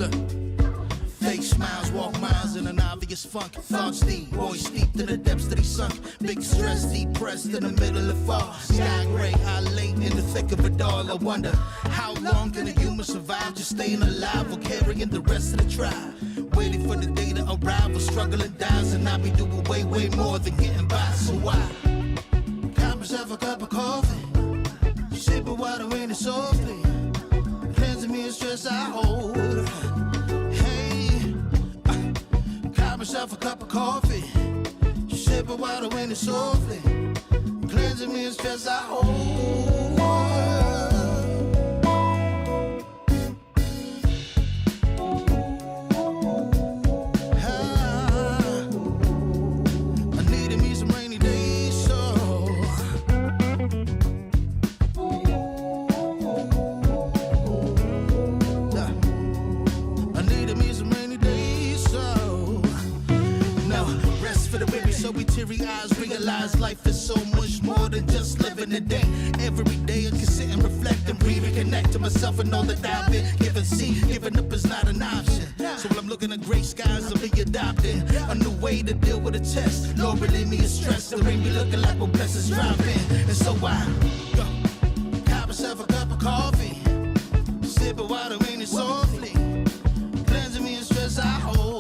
Look. Fake smiles, walk miles in an obvious funk. Thoughts deep, boys steeped in the depths that he sunk. Big stress, depressed in the middle of fall. Sky gray, I late in the thick of it all. I wonder, how long can a human survive just staying alive or carrying the rest of the tribe? Waiting for the day to arrive or struggling dies, and I be doing way, way more than getting by. So why? Got myself a cup of coffee, sipping water in it softly, cleansing me of stress I hold. Myself a cup of coffee, sipping water when it's softly, cleansing me of stress I hold. I needed me some rainy days, so I needed me some rainy days, so for the weary, so we teary eyes realize life is so much more than just living a day. Every day I can sit and reflect and breathe and connect to myself and all that I've been given. See, giving up is not an option. So when I'm looking at gray skies, I'll be adopting a new way to deal with a test. Lord, relieve me of stress. The rain be looking like when blessings drop in. And so I got myself a cup of coffee, sipping water in it softly, cleansing me of stress I hold.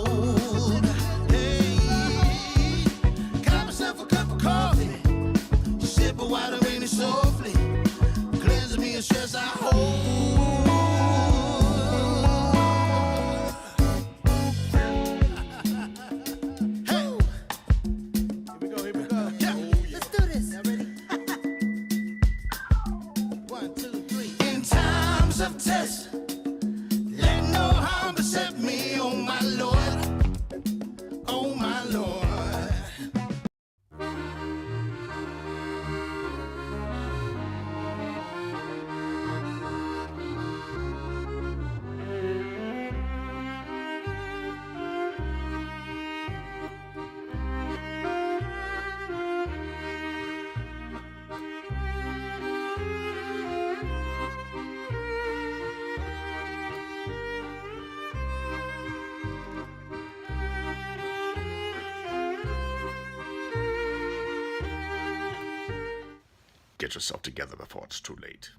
Water in it softly, cleansing me of stress I hold. Hey, here we go. Yeah, let's do this. Y'all ready? 1, 2, 3. In times of test, let no harm beset me, oh my Lord, oh my Lord. Get yourself together before it's too late.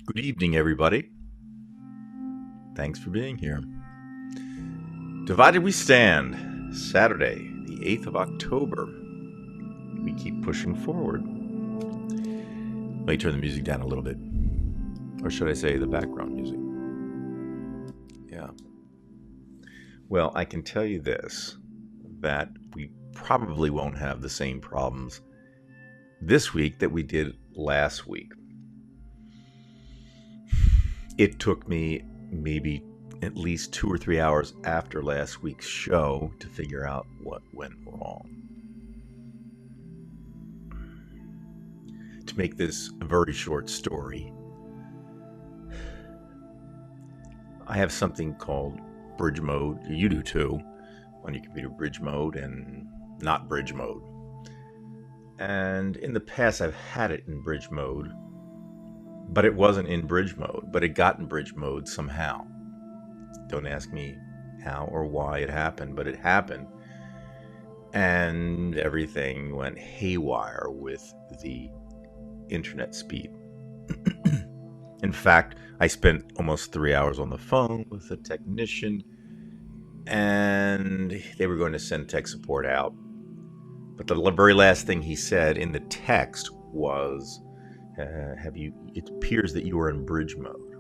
Good evening, everybody. Thanks for being here. Divided we stand. Saturday, the 8th of October. We keep pushing forward. Let me turn the music down a little bit. Or should I say the background music? Yeah. Well, I can tell you this, that we probably won't have the same problems this week that we did last week. It took me maybe at least 2 or 3 hours after last week's show to figure out what went wrong. To make this a very short story, I have something called bridge mode. You do too. On your computer, bridge mode and not bridge mode. And in the past, I've had it in bridge mode, but it wasn't in bridge mode, but it got in bridge mode somehow. Don't ask me how or why it happened, but it happened. And everything went haywire with the internet speed. In fact, I spent almost 3 hours on the phone with a technician, and they were going to send tech support out. But the very last thing he said in the text was, it appears that you are in bridge mode.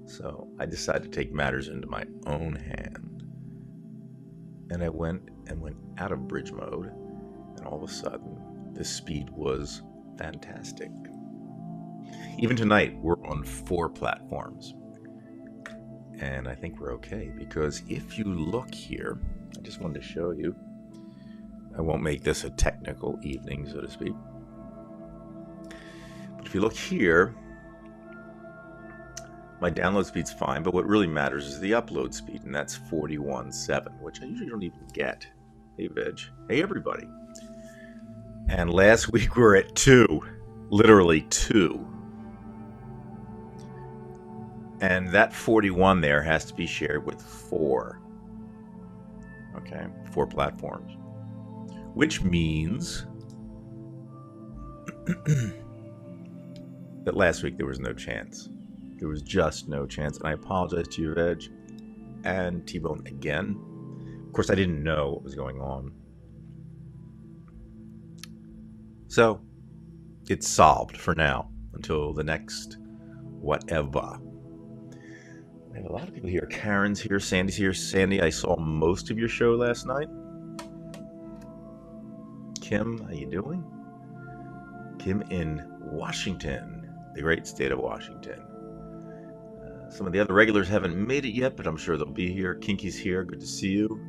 So I decided to take matters into my own hand. And I went out of bridge mode, and all of a sudden, the speed was fantastic. Even tonight, we're on 4 platforms. And I think we're okay, because if you look here, I just wanted to show you. I won't make this a technical evening, so to speak. But if you look here, my download speed's fine, but what really matters is the upload speed, and that's 41.7, which I usually don't even get. Hey, Veg. Hey, everybody. And last week we were at 2. Literally 2. And that 41 there has to be shared with 4. Okay, 4 platforms. Which means that last week there was no chance. There was just no chance. And I apologize to you, Reg and T-Bone again. Of course, I didn't know what was going on. So, it's solved for now until the next whatever. I have a lot of people here. Karen's here. Sandy's here. Sandy, I saw most of your show last night. Kim, how you doing? Kim in Washington, the great state of Washington. Some of the other regulars haven't made it yet, but I'm sure they'll be here. Kinky's here. Good to see you.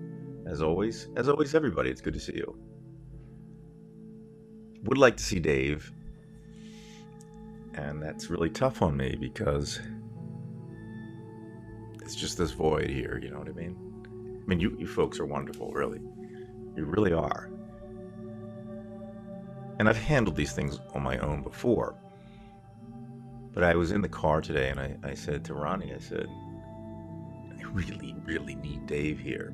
As always, everybody, it's good to see you. Would like to see Dave. And that's really tough on me because it's just this void here, you know what I mean? I mean, you folks are wonderful, really. You really are. And I've handled these things on my own before. But I was in the car today and I said to Ronnie, I said, I really, really need Dave here.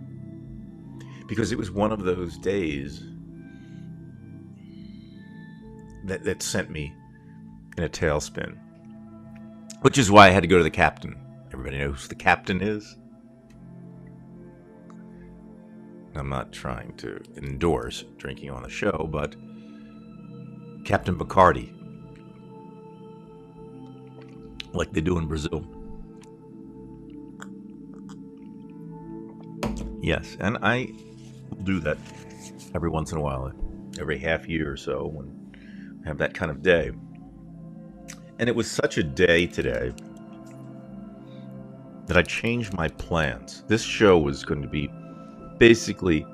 Because it was one of those days that sent me in a tailspin. Which is why I had to go to the captain. Everybody knows who the captain is? I'm not trying to endorse drinking on the show, but Captain Bacardi. Like they do in Brazil. Yes, and I will do that every once in a while, every half year or so when I have that kind of day. And it was such a day today that I changed my plans. This show was going to be basically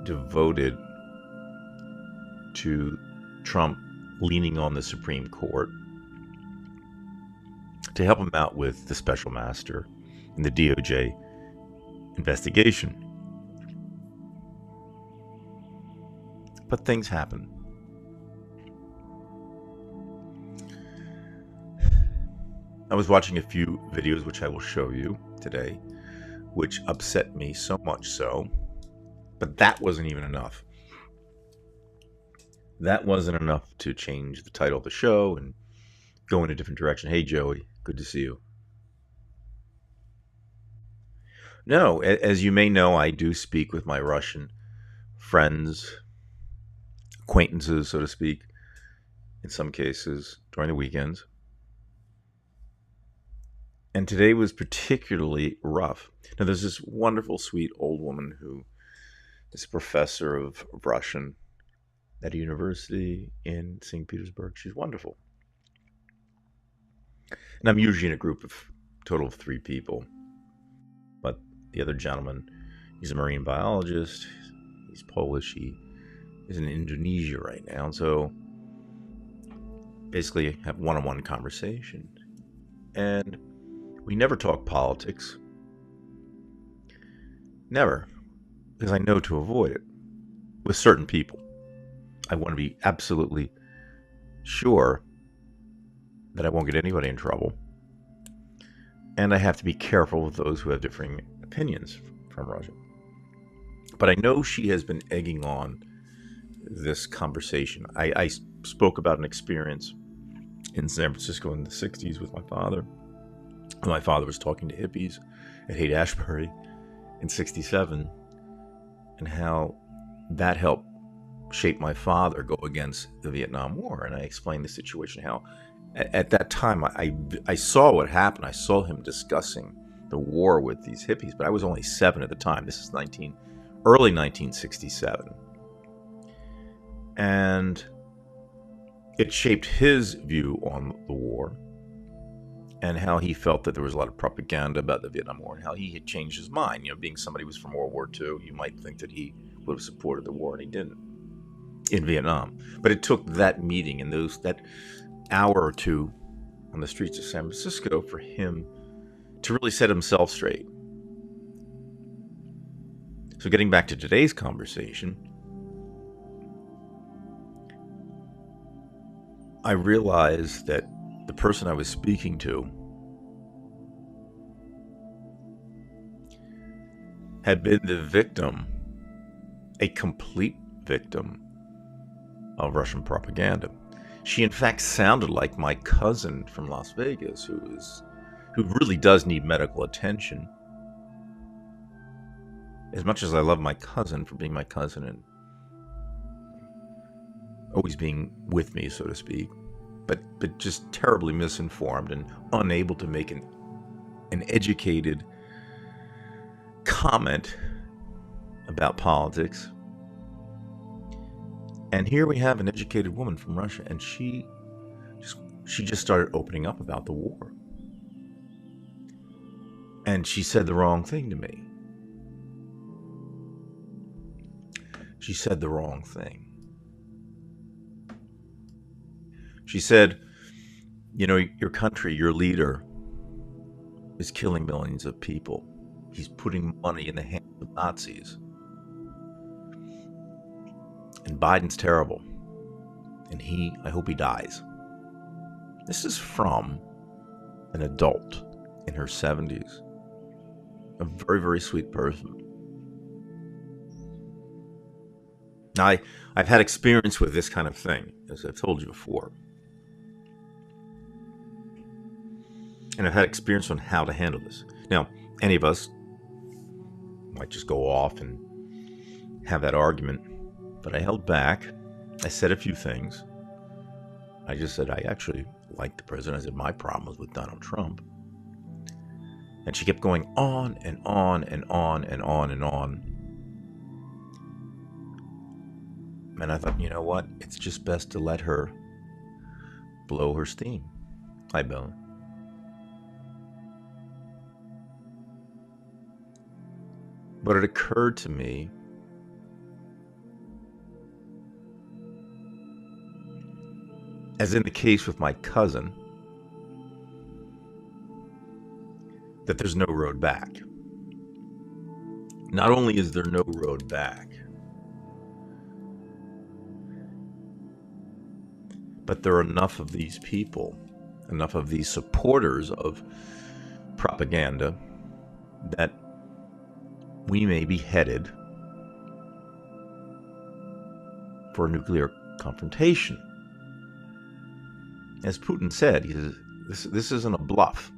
devoted to Trump leaning on the Supreme Court to help him out with the special master in the DOJ investigation. But things happen. I was watching a few videos, which I will show you today, which upset me so much so, but that wasn't even enough. That wasn't enough to change the title of the show and go in a different direction. Hey, Joey, good to see you. No, as you may know, I do speak with my Russian friends, acquaintances, so to speak, in some cases during the weekends. And today was particularly rough. Now, there's this wonderful, sweet old woman who is a professor of Russian at a university in St. Petersburg. She's wonderful. And I'm usually in a group of total of 3 people. But the other gentleman, he's a marine biologist. He's Polish. He is in Indonesia right now. And so basically have one-on-one conversation. And we never talk politics. Never. Because I know to avoid it. With certain people. I want to be absolutely sure that I won't get anybody in trouble. And I have to be careful with those who have differing opinions from Russia. But I know she has been egging on this conversation. I spoke about an experience in San Francisco in the 60s with my father. My father was talking to hippies at Haight-Ashbury in 67, and how that helped shape my father go against the Vietnam War. And I explained the situation, how at that time I saw what happened. I saw him discussing the war with these hippies, but I was only 7 at the time. This is early 1967. And it shaped his view on the war, and how he felt that there was a lot of propaganda about the Vietnam War, and how he had changed his mind. You know, being somebody who was from World War II, you might think that he would have supported the war, and he didn't in Vietnam. But it took that meeting and that hour or two on the streets of San Francisco for him to really set himself straight. So getting back to today's conversation, I realized that the person I was speaking to had been the victim, a complete victim of Russian propaganda. She in fact sounded like my cousin from Las Vegas, who really does need medical attention. As much as I love my cousin for being my cousin and always being with me, so to speak, but just terribly misinformed and unable to make an educated comment about politics. And here we have an educated woman from Russia, and she just started opening up about the war. And she said the wrong thing to me. She said the wrong thing. She said, you know, your country, your leader, is killing millions of people. He's putting money in the hands of Nazis. And Biden's terrible. And I hope he dies. This is from an adult in her 70s. A very, very sweet person. Now, I've had experience with this kind of thing, as I've told you before. And I've had experience on how to handle this. Now, any of us might just go off and have that argument. But I held back. I said a few things. I just said I actually like the president. I said my problem was with Donald Trump. And she kept going on and on and on and on and on. And I thought, you know what? It's just best to let her blow her steam. Hi, Bill. But it occurred to me as in the case with my cousin, that there's no road back. Not only is there no road back, but there are enough of these people, enough of these supporters of propaganda, that we may be headed for a nuclear confrontation. As Putin said, he says, this isn't a bluff.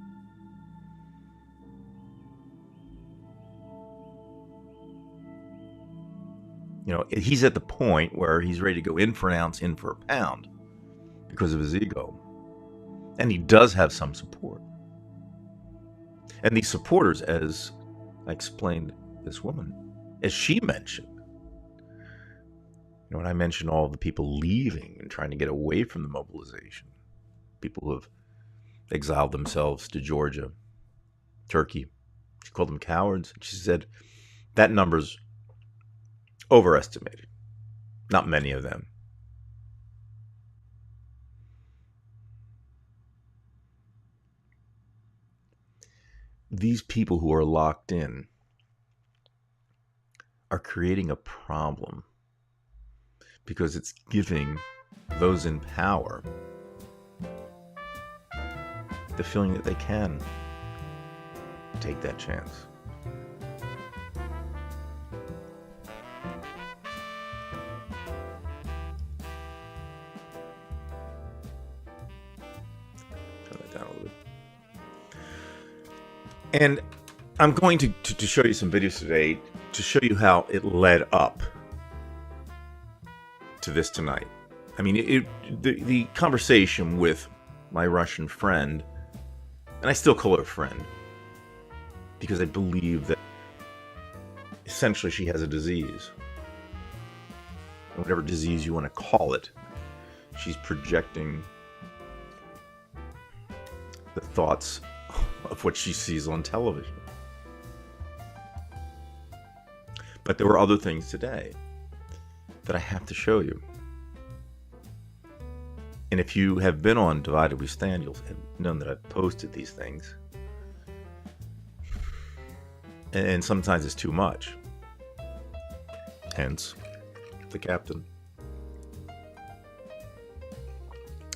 You know, he's at the point where he's ready to go in for an ounce, in for a pound, because of his ego. And he does have some support. And these supporters, as I explained this woman, as she mentioned, you know, when I mentioned all the people leaving and trying to get away from the mobilization, people who have exiled themselves to Georgia, Turkey, she called them cowards. She said that number's overestimated. Not many of them. These people who are locked in are creating a problem because it's giving those in power the feeling that they can take that chance. Turn that down a little bit. And I'm going to show you some videos today to show you how it led up to this tonight. I mean, the conversation with my Russian friend, and I still call her a friend, because I believe that essentially she has a disease. And whatever disease you want to call it, she's projecting the thoughts of what she sees on television. But there were other things today that I have to show you. And if you have been on Divided We Stand, you'll have known that I've posted these things. And sometimes it's too much. Hence, the captain.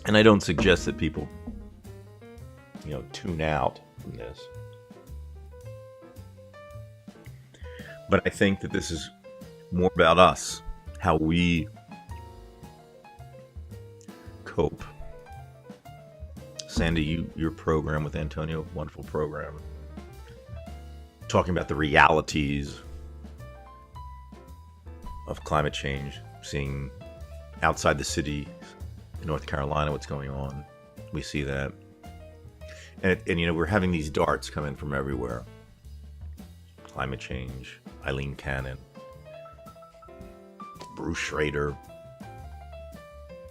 And I don't suggest that people, tune out from this. But I think that this is more about us, how we cope. Sandy, your program with Antonio, wonderful program, talking about the realities of climate change, seeing outside the city in North Carolina what's going on. We see that. And we're having these darts come in from everywhere. Climate change, Eileen Cannon, Bruce Schrader,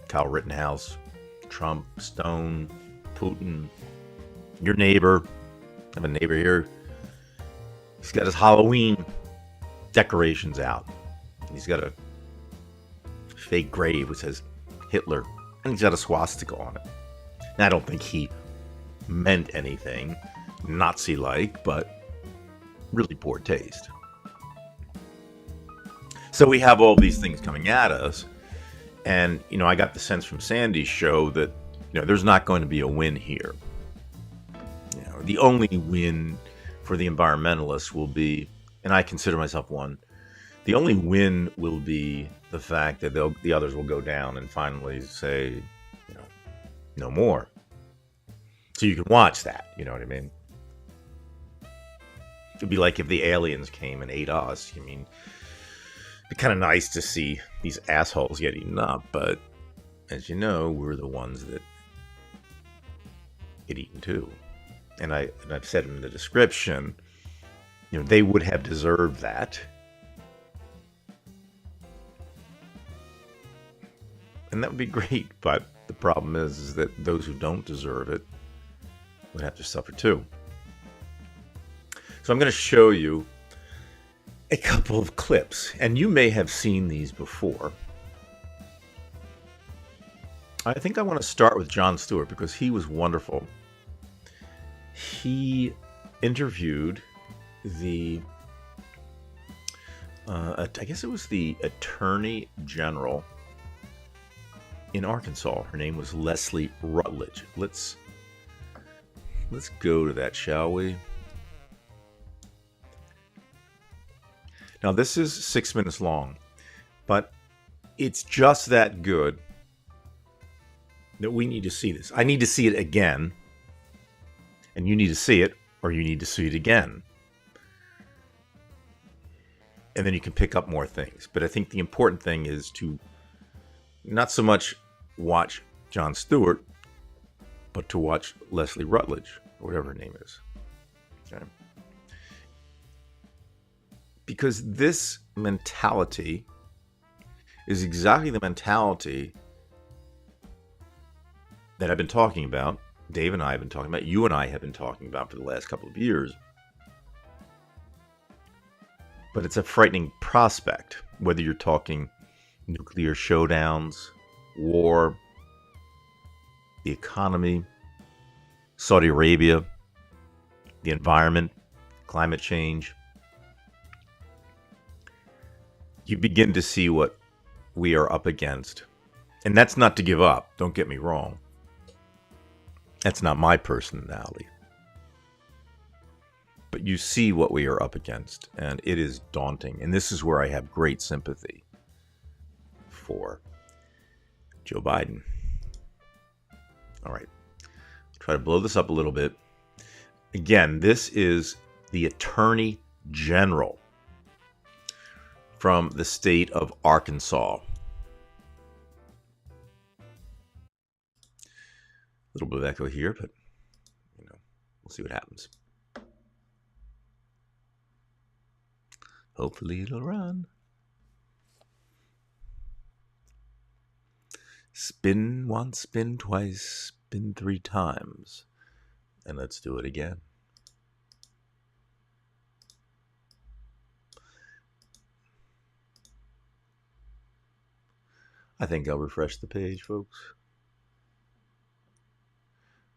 Kyle Rittenhouse, Trump, Stone, Putin, your neighbor. I have a neighbor here. He's got his Halloween decorations out. He's got a fake grave which says Hitler, and he's got a swastika on it. And I don't think he meant anything Nazi-like, but really poor taste. So we have all these things coming at us, and I got the sense from Sandy's show that there's not going to be a win here. The only win for the environmentalists will be, and I consider myself one, the only win will be the fact that the others will go down and finally say, no more. So you can watch that, you know what I mean? It'd be like if the aliens came and ate us. It'd be kind of nice to see these assholes get eaten up, but as you know, we're the ones that get eaten too. And I've said in the description, they would have deserved that. And that would be great, but the problem is that those who don't deserve it would have to suffer too. So I'm going to show you a couple of clips, and you may have seen these before. I think I want to start with Jon Stewart because he was wonderful. He interviewed I guess it was the Attorney General in Arkansas. Her name was Leslie Rutledge. Let's go to that, shall we? Now, this is 6 minutes long, but it's just that good that we need to see this. I need to see it again, and you need to see it, or you need to see it again. And then you can pick up more things. But I think the important thing is to not so much watch Jon Stewart, but to watch Leslie Rutledge, or whatever her name is. Okay? Because this mentality is exactly the mentality that I've been talking about, Dave and I have been talking about, you and I have been talking about for the last couple of years. But it's a frightening prospect, whether you're talking nuclear showdowns, war, the economy, Saudi Arabia, the environment, climate change. You begin to see what we are up against. And that's not to give up, don't get me wrong. That's not my personality. But you see what we are up against, and it is daunting. And this is where I have great sympathy for Joe Biden. All right, try to blow this up a little bit. Again, this is the Attorney General from the state of Arkansas. A little bit of echo here, but we'll see what happens. Hopefully it'll run. Spin once, spin twice, spin 3 times. And let's do it again. I think I'll refresh the page, folks.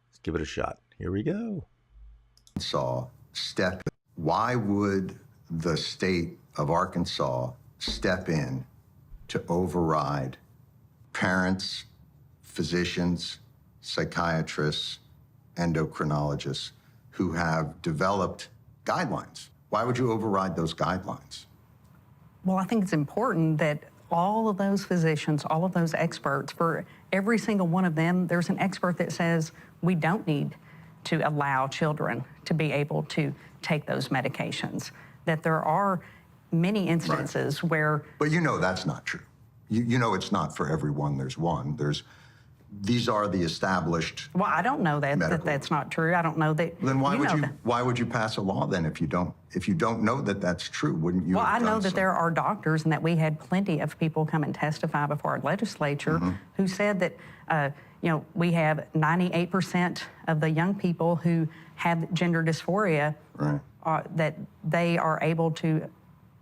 Let's give it a shot. Here we go. Why would the state of Arkansas step in to override parents, physicians, psychiatrists, endocrinologists who have developed guidelines? Why would you override those guidelines? Well, I think it's important that all of those physicians, all of those experts, for every single one of them, there's an expert that says we don't need to allow children to be able to take those medications. That there are many instances where... But you know that's not true. You know it's not for everyone there's one. These are the established... Well, I don't know that's not true. I don't know that... Then why would you pass a law then if you don't know that that's true? Wouldn't you? Well, have I know done that so? there are doctors, and that we had plenty of people come and testify before our legislature who said that we have 98% of the young people who have gender dysphoria, that they are able to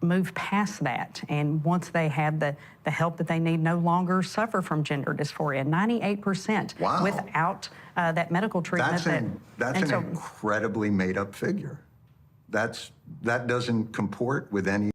move past that, and once they have the help that they need, no longer suffer from gender dysphoria. 98% without that medical treatment. That's an incredibly made-up figure. That doesn't comport with any...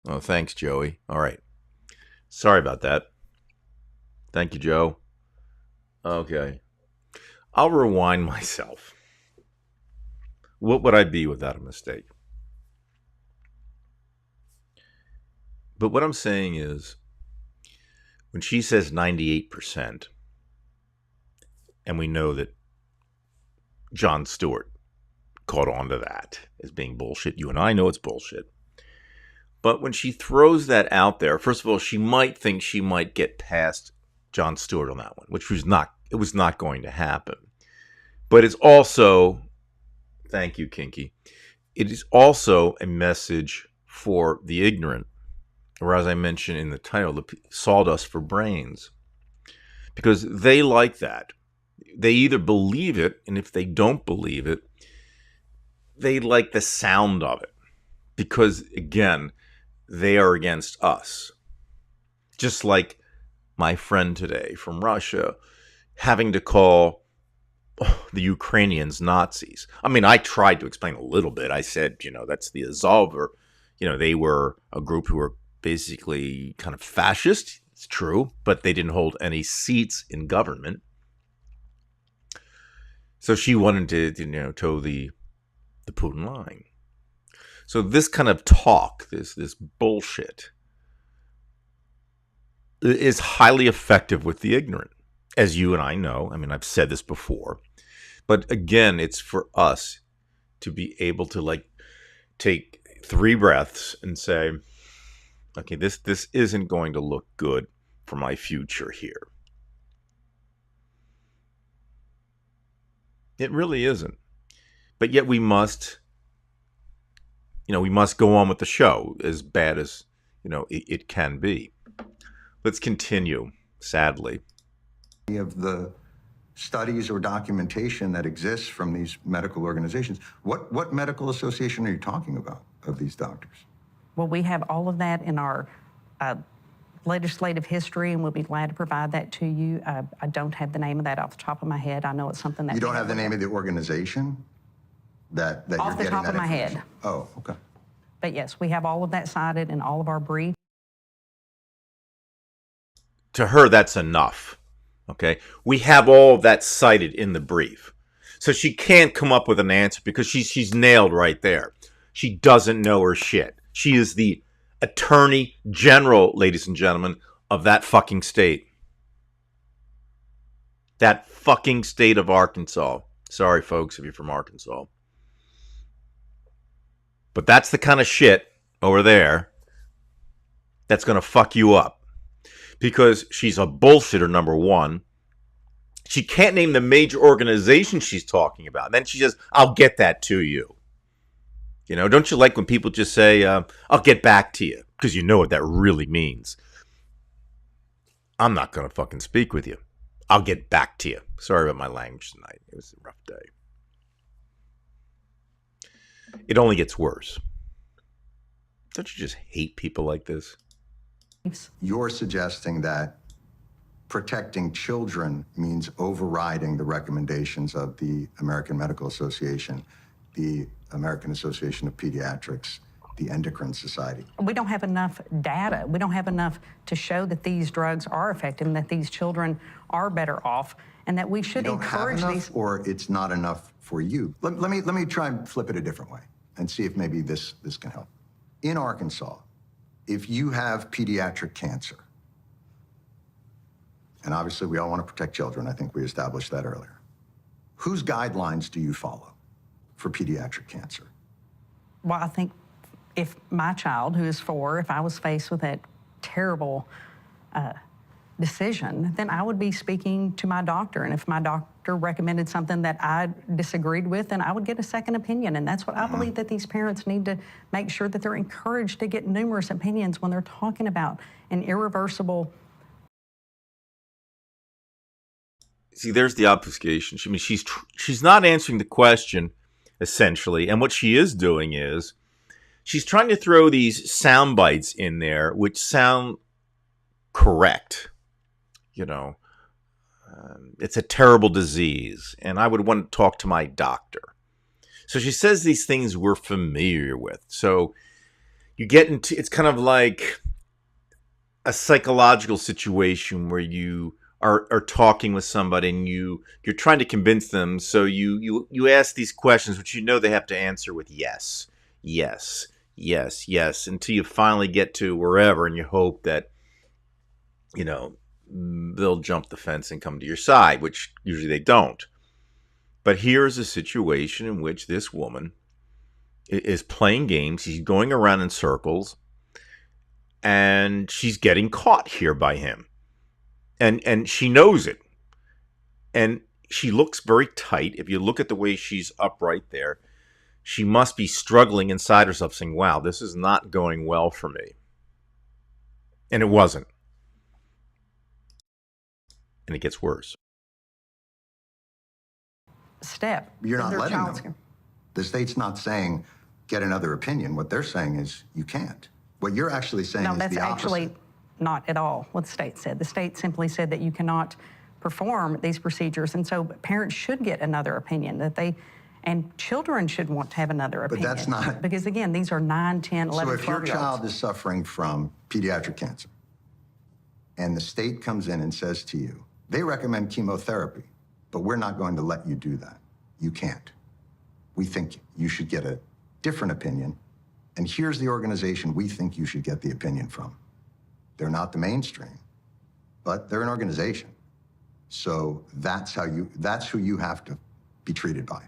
Oh, thanks, Joey. All right. Sorry about that. Thank you, Joe. Okay. I'll rewind myself. What would I be without a mistake? But what I'm saying is, when she says 98%, and we know that Jon Stewart caught on to that as being bullshit. You and I know it's bullshit. But when she throws that out there, first of all, she might think she might get past Jon Stewart on that one, which was not, it was not going to happen. But it's also, thank you, Kinky, it is also a message for the ignorant, or as I mentioned in the title, the sawdust for brains. Because they like that. They either believe it, and if they don't believe it, they like the sound of it. Because, again, they are against us. Just like my friend today from Russia having to call the Ukrainians Nazis. I mean, I tried to explain a little bit. I said, that's the Azov. They were a group who were basically kind of fascist. It's true, but they didn't hold any seats in government. So she wanted to, toe the Putin line. So this kind of talk, this bullshit, is highly effective with the ignorant, as you and I know. I mean, I've said this before. But again, it's for us to be able to take 3 breaths and say, okay, this isn't going to look good for my future here. It really isn't. But yet we must go on with the show, as bad as, it can be. Let's continue, sadly. Any of the studies or documentation that exists from these medical organizations, what medical association are you talking about of these doctors? Well, we have all of that in our legislative history, and we'll be glad to provide that to you. I don't have the name of that off the top of my head. I know it's something that... You don't have the name of the organization that you're getting that off the top of my head. Oh, okay. But yes, we have all of that cited in all of our briefs. To her, that's enough. Okay? We have all of that cited in the brief. So she can't come up with an answer because she's nailed right there. She doesn't know her shit. She is the attorney general, ladies and gentlemen, of that fucking state. That fucking state of Arkansas. Sorry, folks, if you're from Arkansas. But that's the kind of shit over there that's going to fuck you up. because she's a bullshitter, number one. She can't name the major organization she's talking about. And then she says, I'll get that to you. You know, don't you like when people just say, I'll get back to you? Because you know what that really means. I'm not going to fucking speak with you. I'll get back to you. Sorry about my language tonight. It was a rough day. It only gets worse. Don't you just hate people like this? You're suggesting that protecting children means overriding the recommendations of the American Medical Association, the American Association of Pediatrics, the Endocrine Society. We don't have enough data. We don't have enough to show that these drugs are effective and that these children are better off, and that we should You don't have encourage enough, these. or it's not enough for you. Let me try and flip it a different way and see if maybe this can help. In Arkansas, if you have pediatric cancer, and obviously we all want to protect children, I think we established that earlier, whose guidelines do you follow for pediatric cancer? Well, I think if my child, who is 4, if I was faced with that terrible decision, then I would be speaking to my doctor. And if my doctor recommended something that I disagreed with, then I would get a second opinion. And that's what I believe that these parents need to make sure that they're encouraged to get numerous opinions when they're talking about an irreversible. See, there's the obfuscation. I mean, she's not answering the question, essentially. And what she is doing is she's trying to throw these sound bites in there, which sound correct. You know, it's a terrible disease, and I would want to talk to my doctor. So she says these things we're familiar with. So you get into, it's kind of like a psychological situation where you are talking with somebody and you're trying to convince them. So you ask these questions, which you know they have to answer with yes, yes, yes, yes, until you finally get to wherever, and you hope that, you know, they'll jump the fence and come to your side, which usually they don't. But here's a situation in which this woman is playing games. She's going around in circles, and she's getting caught here by him. And she knows it. And she looks very tight. If you look at the way she's upright there, she must be struggling inside herself, saying, wow, this is not going well for me. And it wasn't. And it gets worse. Step. You're not their letting child's them. The state's not saying, get another opinion. What they're saying is, you can't. What you're actually saying No, is that's the opposite. actually not at all what the state said. The state simply said that you cannot perform these procedures, and so parents should get another opinion, and children should want to have another opinion. But that's not... Because again, these are 9, 10, 11, So if your 12-year-olds. child is suffering from pediatric cancer, and the state comes in and says to you, they recommend chemotherapy, but we're not going to let you do that. You can't. We think you should get a different opinion, and here's the organization we think you should get the opinion from. They're not the mainstream, but they're an organization. So that's who you have to be treated by.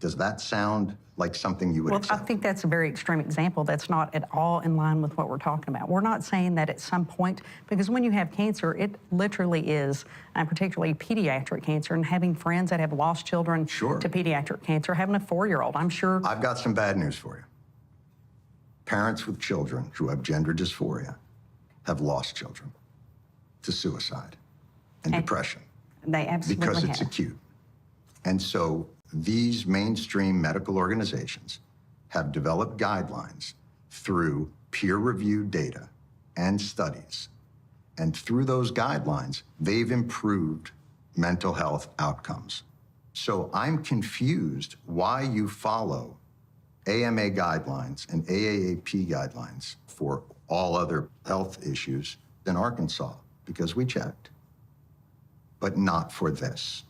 Does that sound like something you would Well, accept? I think that's a very extreme example. That's not at all in line with what we're talking about. We're not saying that at some point, because when you have cancer, it literally is, and particularly pediatric cancer, and having friends that have lost children Sure. to pediatric cancer, having a 4-year-old, I'm sure. I've got some bad news for you. Parents with children who have gender dysphoria have lost children to suicide and depression They absolutely because it's have. acute. And so these mainstream medical organizations have developed guidelines through peer-reviewed data and studies. And through those guidelines, they've improved mental health outcomes. So I'm confused why you follow AMA guidelines and AAAP guidelines for all other health issues in Arkansas, because we checked, but not for this.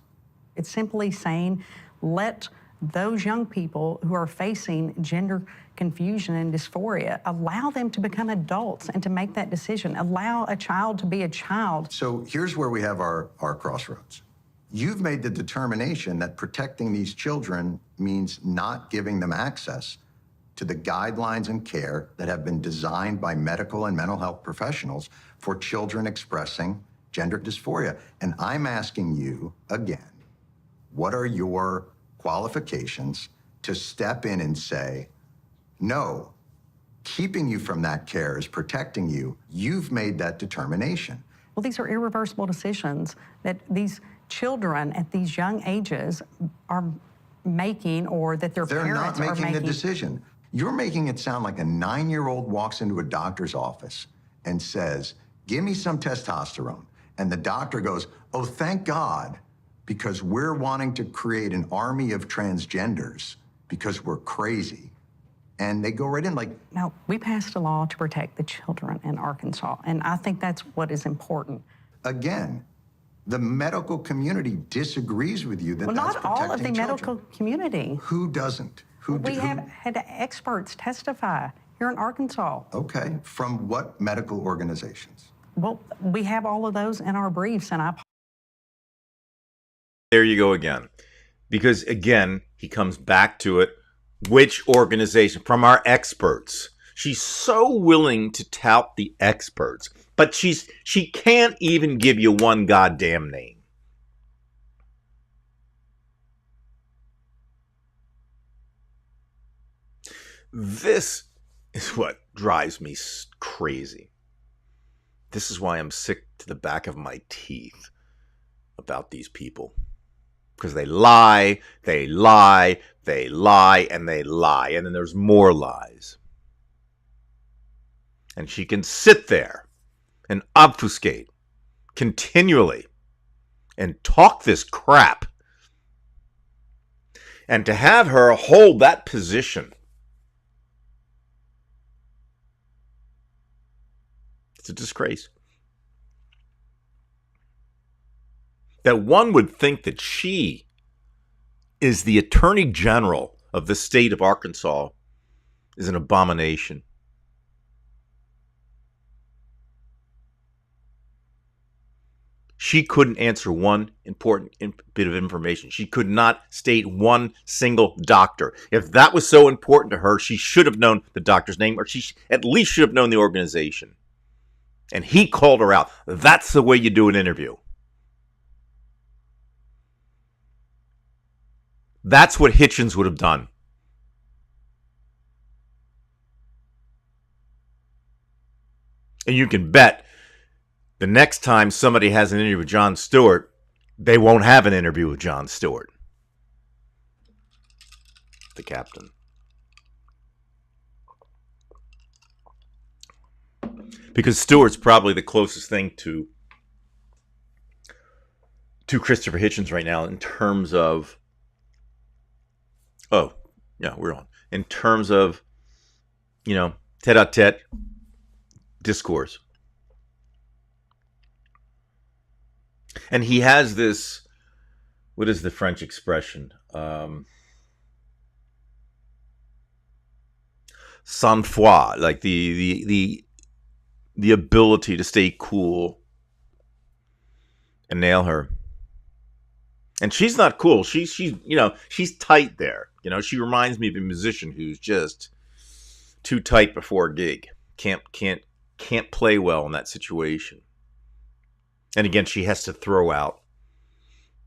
It's simply saying, let those young people who are facing gender confusion and dysphoria, allow them to become adults and to make that decision. Allow a child to be a child. So here's where we have our crossroads. You've made the determination that protecting these children means not giving them access to the guidelines and care that have been designed by medical and mental health professionals for children expressing gender dysphoria. And I'm asking you again, what are your qualifications to step in and say, no, keeping you from that care is protecting you. You've made that determination. Well, these are irreversible decisions that these children at these young ages are making, or that their They're parents not are making making. the decision. You're making it sound like a 9-year-old walks into a doctor's office and says, give me some testosterone. And the doctor goes, oh, thank God, because we're wanting to create an army of transgenders because we're crazy. And they go right in like, No, we passed a law to protect the children in Arkansas, and I think that's what is important. again, the medical community disagrees with you that Well, that's not all of the protecting medical children. community. Who doesn't? We have had experts testify here in Arkansas. Okay, from what medical organizations? Well, we have all of those in our briefs, and I There you go again. Because again, he comes back to it. Which organization? From our experts. She's so willing to tout the experts, but she can't even give you one goddamn name. This is what drives me crazy. This is why I'm sick to the back of my teeth about these people. Because they lie, they lie, they lie, and they lie. And then there's more lies. And she can sit there and obfuscate continually and talk this crap. And to have her hold that position, it's a disgrace. That one would think that she is the Attorney General of the state of Arkansas is an abomination. She couldn't answer one important bit of information. She could not state one single doctor. If that was so important to her, she should have known the doctor's name, or she at least should have known the organization. And he called her out. That's the way you do an interview. That's what Hitchens would have done. And you can bet the next time somebody has an interview with Jon Stewart, they won't have an interview with Jon Stewart, the captain. Because Stewart's probably the closest thing to Christopher Hitchens right now in terms of, oh, yeah, we're on. In terms of, tete-a-tete discourse. And he has this, what is the French expression? Sang-froid, like the ability to stay cool and nail her. And she's not cool. She's tight there. She reminds me of a musician who's just too tight before a gig. Can't play well in that situation. And again, she has to throw out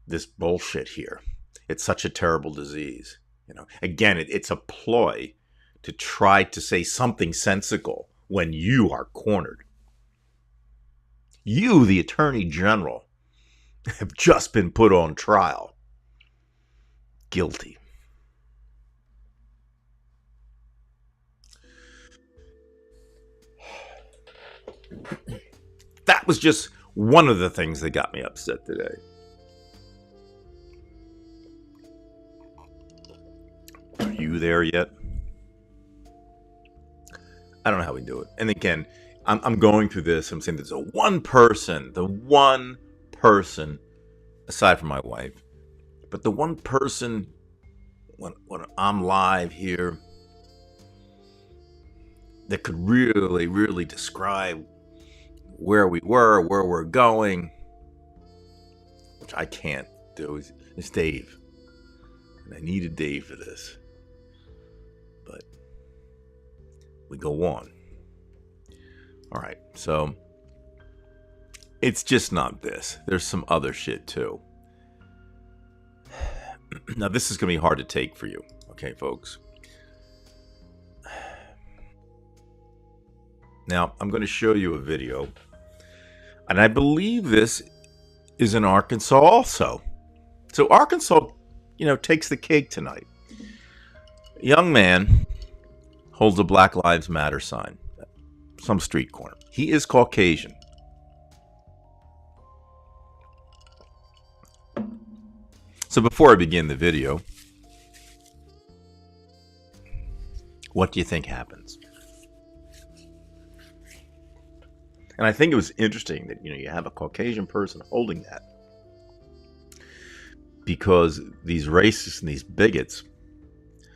this bullshit here. It's such a terrible disease. Again, it's a ploy to try to say something sensical when you are cornered. You, the Attorney General, have just been put on trial. Guilty. That was just one of the things that got me upset today. Are you there yet? I don't know how we do it. And again, I'm going through this. I'm saying there's the one person, aside from my wife, but the one person when I'm live here that could really, really describe where we were, where we're going, which I can't do, is Dave. And I needed Dave for this. But we go on. All right, so it's just not this. There's some other shit too. Now, this is going to be hard to take for you, okay, folks? Now, I'm going to show you a video, and I believe this is in Arkansas also. So Arkansas, takes the cake tonight. A young man holds a Black Lives Matter sign, some street corner. He is Caucasian. So before I begin the video, what do you think happens? And I think it was interesting that, you have a Caucasian person holding that, because these racists and these bigots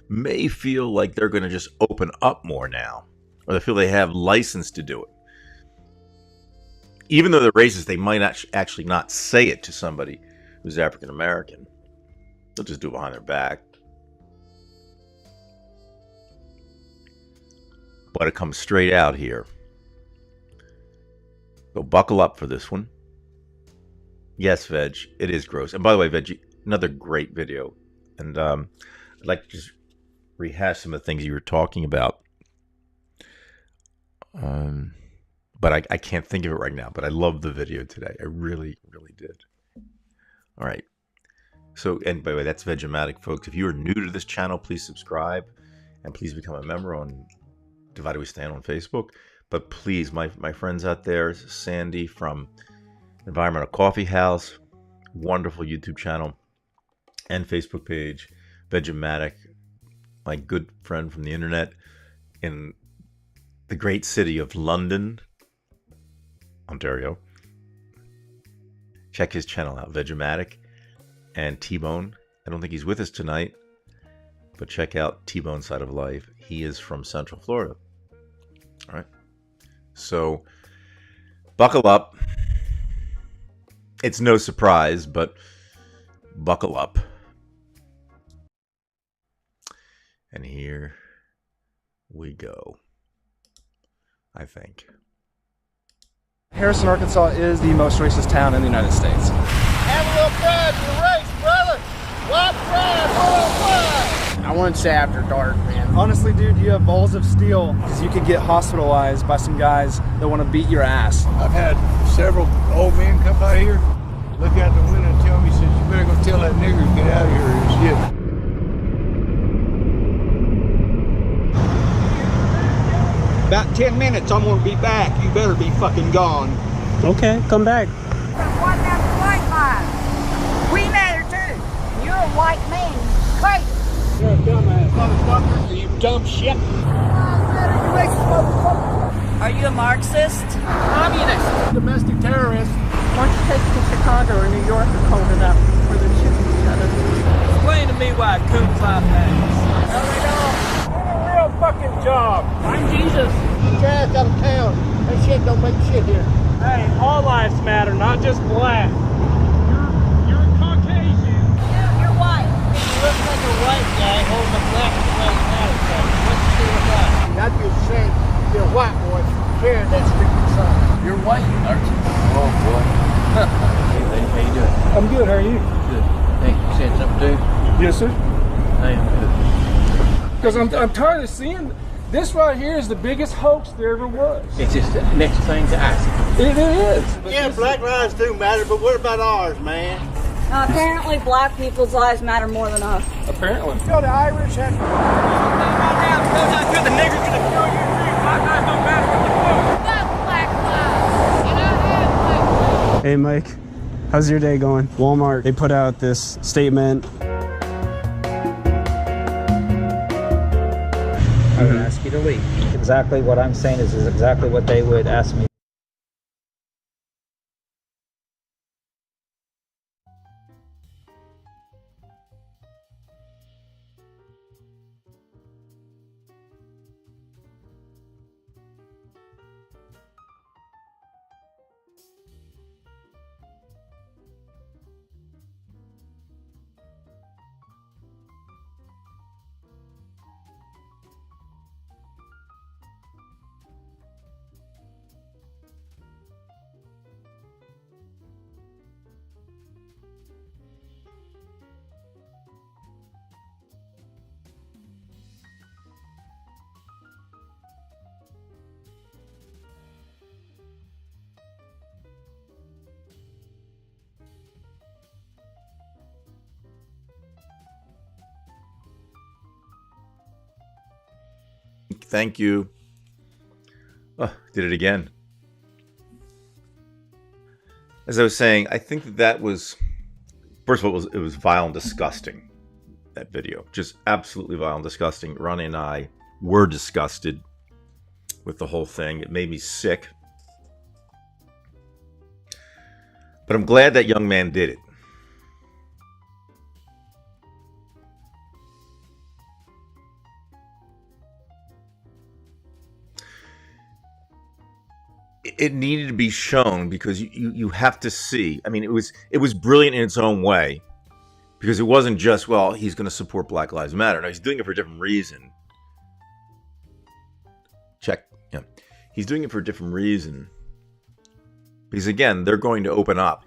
may feel like they're going to just open up more now, or they feel they have license to do it. Even though they're racist, they might actually not say it to somebody who's African American. They'll just do it behind their back. But it comes straight out here. So buckle up for this one. Yes, Veg, it is gross. And by the way, Veg, another great video. And I'd like to just rehash some of the things you were talking about. But I can't think of it right now. But I love the video today. I really, really did. All right. So, and by the way, that's Vegematic, folks. If you are new to this channel, please subscribe. And please become a member on Divided We Stand on Facebook. But please, my friends out there, Sandy from Environmental Coffee House, wonderful YouTube channel and Facebook page, Vegematic, my good friend from the internet in the great city of London, Ontario. Check his channel out, Vegematic. And T-Bone, I don't think he's with us tonight, but check out T-Bone's Side of Life. He is from Central Florida. All right. So, buckle up. It's no surprise, but buckle up. And here we go, I think. Harrison, Arkansas is the most racist town in the United States. Have a little pride in your race, brother. White pride, worldwide. I wouldn't say after dark, man. Honestly, dude, you have balls of steel because you could get hospitalized by some guys that want to beat your ass. I've had several old men come out here, look out the window and tell me, says, you better go tell that nigger to get out of here and shit. About 10 minutes, I'm gonna be back. You better be fucking gone. Okay, come back. What about the white line? We matter too. You're a white man. Crazy. You're a dumbass motherfucker. You dumb shit. You racist motherfucker. Are you a Marxist? Communist. Domestic terrorist. Why don't you take it to Chicago or New York and hold it up where they're shooting each other? Explain to me why Coon Cloud matters. No, they don't. Do a real fucking job. I'm Jesus. Get your ass out of town. That shit don't make shit here. Hey, all lives matter, not just black. You're Caucasian. You're white. You look like a white guy holding a black lives matter sign. What's the deal with that? I'd be ashamed to be a white boy carrying that stupid sign. You're white, aren't you? Oh, boy. Hey, lady, how you doing? I'm good, how are you? Good. Hey, you said something, too? Yes, sir. I am good. Because I'm tired of seeing this right here is the biggest hoax there ever was. It's just the next thing to ask. It is. Yeah, black lives do matter, but what about ours, man? Apparently black people's lives matter more than us. Apparently. You know, the Irish had... The nigger's gonna kill you too. Black lives don't matter with the Hey Mike, how's your day going? Walmart, they put out this statement. I would ask you to leave. Exactly what I'm saying is exactly what they would ask me. Thank you. Oh, did it again. As I was saying, I think that was, first of all, it was vile and disgusting, that video. Just absolutely vile and disgusting. Ronnie and I were disgusted with the whole thing. It made me sick. But I'm glad that young man did it. It needed to be shown because you have to see. I mean, it was brilliant in its own way, because it wasn't just, well, he's going to support Black Lives Matter. No, he's doing it for a different reason. Check. Yeah. He's doing it for a different reason. Because again, they're going to open up.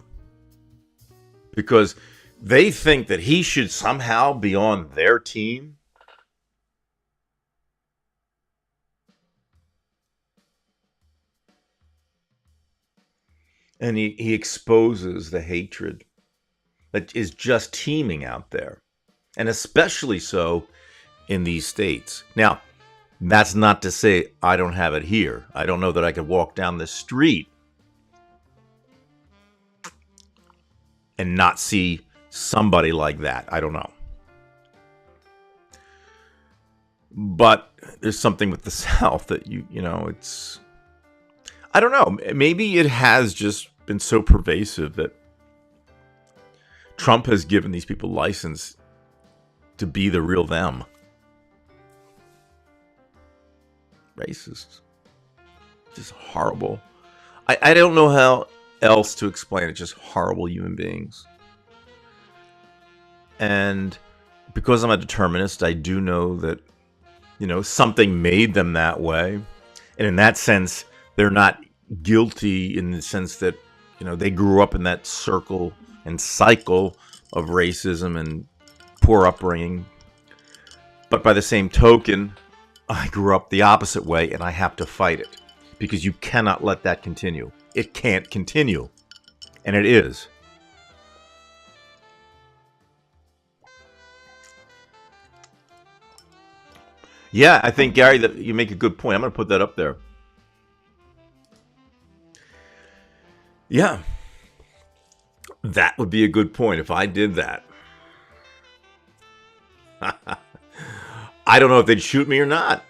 Because they think that he should somehow be on their team. And he exposes the hatred that is just teeming out there. And especially so in these states. Now, that's not to say I don't have it here. I don't know that I could walk down the street and not see somebody like that. I don't know. But there's something with the South that you know, it's... I don't know. Maybe it has just been so pervasive that Trump has given these people license to be the real them. Racists. Just horrible. I don't know how else to explain it. Just horrible human beings. And because I'm a determinist, I do know that, you know, something made them that way. And in that sense, they're not guilty in the sense that, you know, they grew up in that circle and cycle of racism and poor upbringing. But by the same token, I grew up the opposite way, and I have to fight it. Because you cannot let that continue. It can't continue. And it is. Yeah, I think, Gary, that you make a good point. I'm going to put that up there. Yeah, that would be a good point if I did that. I don't know if they'd shoot me or not.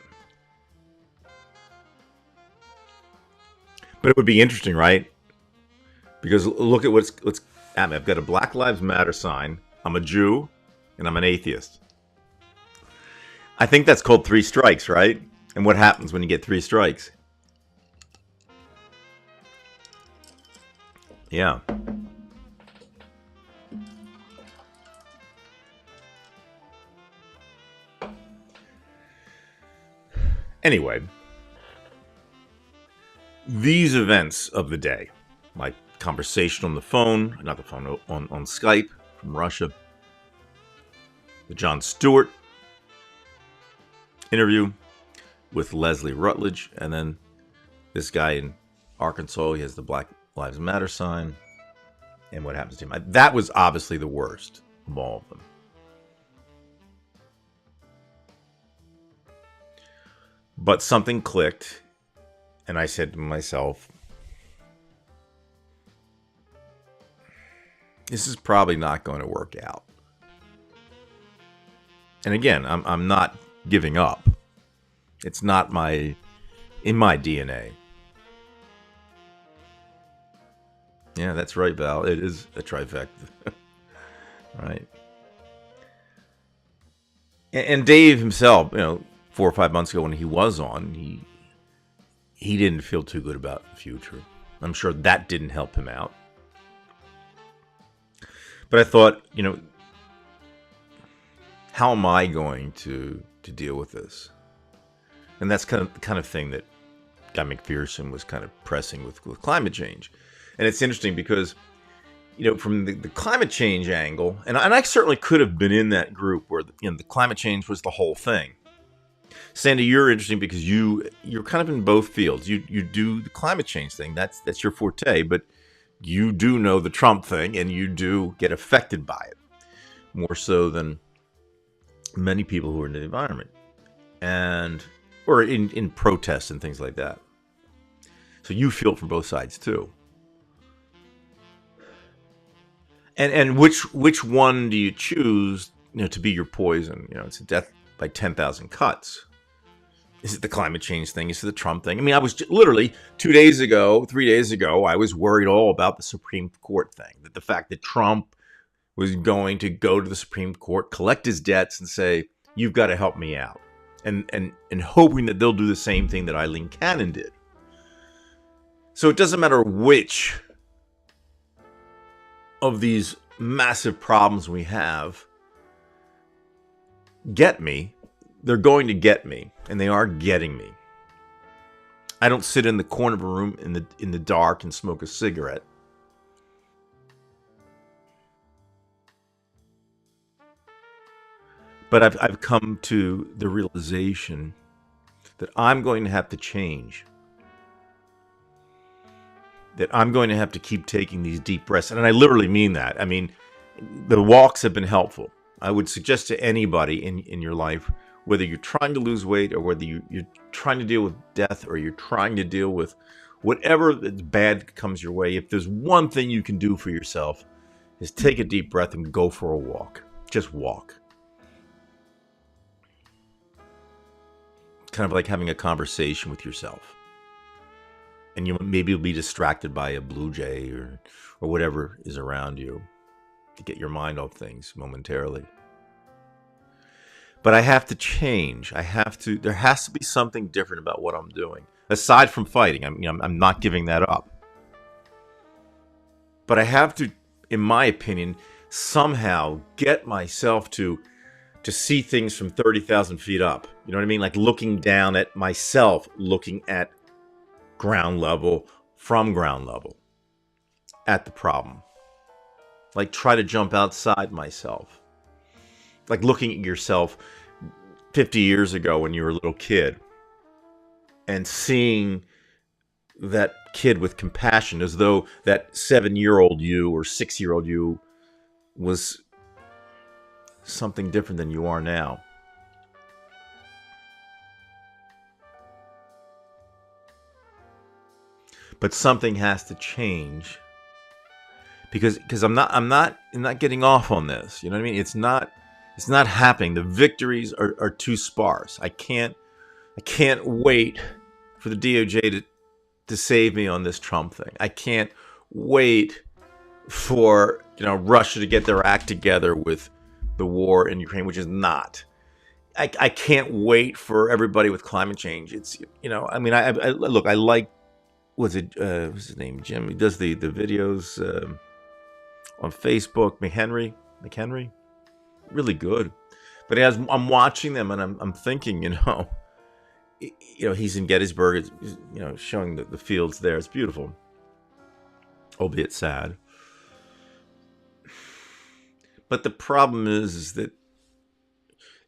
But it would be interesting, right? Because look at what's at me. I've got a Black Lives Matter sign. I'm a Jew, and I'm an atheist. I think that's called 3 strikes, right? And what happens when you get 3 strikes? Yeah. Anyway, these events of the day, my conversation on the phone, not the phone, on Skype from Russia, the Jon Stewart interview with Leslie Rutledge, and then this guy in Arkansas, he has the Black Lives Matter sign, and what happens to him. That was obviously the worst of all of them. But something clicked, and I said to myself, this is probably not going to work out. And again, I'm not giving up. It's not in my DNA. Yeah, that's right, Val. It is a trifecta. Right. And Dave himself, you know, 4 or 5 months ago when he was on, he didn't feel too good about the future. I'm sure that didn't help him out. But I thought, you know, how am I going to deal with this? And that's kind of thing that Guy McPherson was kind of pressing with climate change. And it's interesting because, you know, from the climate change angle, and I certainly could have been in that group where, you know, the climate change was the whole thing. Sandy, you're interesting because you're kind of in both fields. You do the climate change thing. That's your forte, but you do know the Trump thing, and you do get affected by it more so than many people who are in the environment. And or in protests and things like that. So you feel it from both sides too. And which one do you choose, to be your poison? It's a death by 10,000 cuts. Is it the climate change thing? Is it the Trump thing? I mean, I was literally 3 days ago, I was worried all about the Supreme Court thing. That the fact that Trump was going to go to the Supreme Court, collect his debts, and say, "You've got to help me out," and hoping that they'll do the same thing that Eileen Cannon did. So it doesn't matter which of these massive problems we have get me. They're going to get me, and they are getting me. I don't sit in the corner of a room in the dark and smoke a cigarette. But I've come to the realization that I'm going to have to change. That I'm going to have to keep taking these deep breaths. And I literally mean that. I mean, the walks have been helpful. I would suggest to anybody in your life, whether you're trying to lose weight or whether you're trying to deal with death or you're trying to deal with whatever bad comes your way, if there's one thing you can do for yourself, is take a deep breath and go for a walk. Just walk. Kind of like having a conversation with yourself. And maybe you'll be distracted by a blue jay or whatever is around you to get your mind off things momentarily. But I have to change. There has to be something different about what I'm doing. Aside from fighting, I'm not giving that up. But I have to, in my opinion, somehow get myself to see things from 30,000 feet up. You know what I mean? Like looking down at myself, looking at ground level, from ground level, at the problem. Like try to jump outside myself. Like looking at yourself 50 years ago when you were a little kid and seeing that kid with compassion, as though that 7-year-old you or 6-year-old you was something different than you are now. But something has to change because I'm not getting off on this. You know what I mean? It's not happening. The victories are too sparse. I can't wait for the DOJ to save me on this Trump thing. I can't wait for Russia to get their act together with the war in Ukraine, which is not. I can't wait for everybody with climate change. It's I mean I look, I like, what's his name, Jim? He does the videos on Facebook. McHenry, really good. But as I'm watching them and I'm thinking, he's in Gettysburg, showing the fields there. It's beautiful, albeit sad. But the problem is that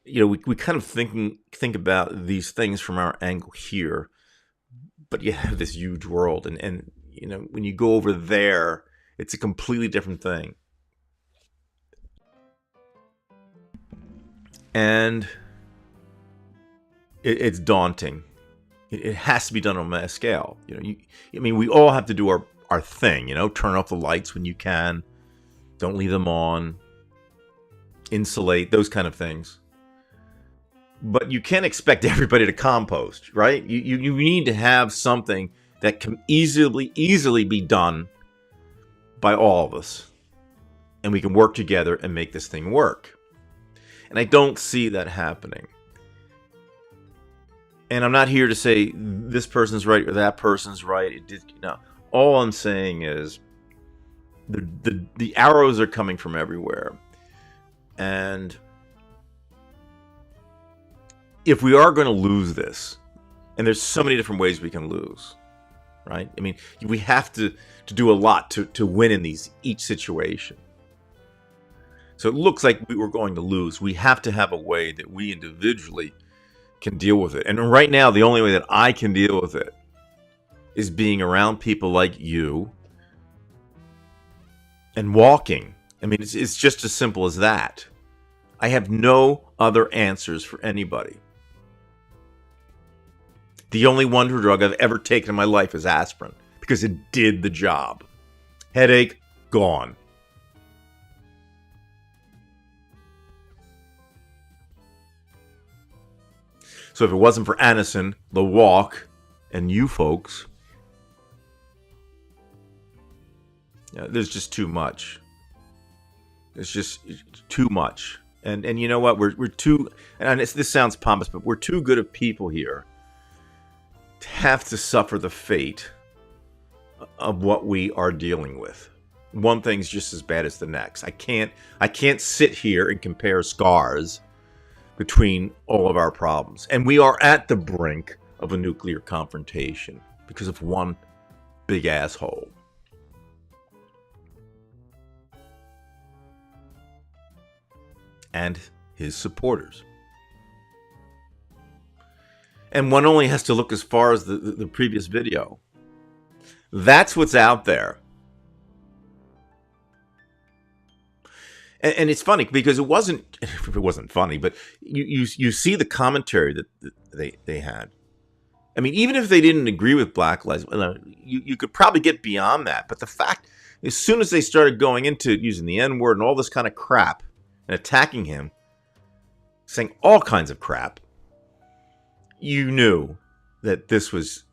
we kind of think about these things from our angle here, but you have this huge world, and when you go over there, it's a completely different thing. And it's daunting. It has to be done on a mass scale. We all have to do our thing. Turn off the lights when you can. Don't leave them on. Insulate, those kind of things. But you can't expect everybody to compost, right? You need to have something that can easily be done by all of us. And we can work together and make this thing work. And I don't see that happening. And I'm not here to say this person's right or that person's right. All I'm saying is the arrows are coming from everywhere. And if we are going to lose this, and there's so many different ways we can lose, right? I mean, we have to do a lot to win in each situation. So it looks like we were going to lose. We have to have a way that we individually can deal with it. And right now, the only way that I can deal with it is being around people like you and walking. I mean, it's just as simple as that. I have no other answers for anybody. The only wonder drug I've ever taken in my life is aspirin because it did the job. Headache, gone. So if it wasn't for Anison, the walk, and you folks, there's just too much. It's just too much. And you know what? We're too, and this sounds pompous, but we're too good of people here to have to suffer the fate of what we are dealing with. One thing's just as bad as the next. I can't sit here and compare scars between all of our problems. And we are at the brink of a nuclear confrontation because of one big asshole. And his supporters. And one only has to look as far as the previous video. That's what's out there. And it's funny because it wasn't funny, but you see the commentary that they had. I mean, even if they didn't agree with Black Lives Matter, you could probably get beyond that. But the fact, as soon as they started going into using the N-word and all this kind of crap and attacking him, saying all kinds of crap, you knew that this is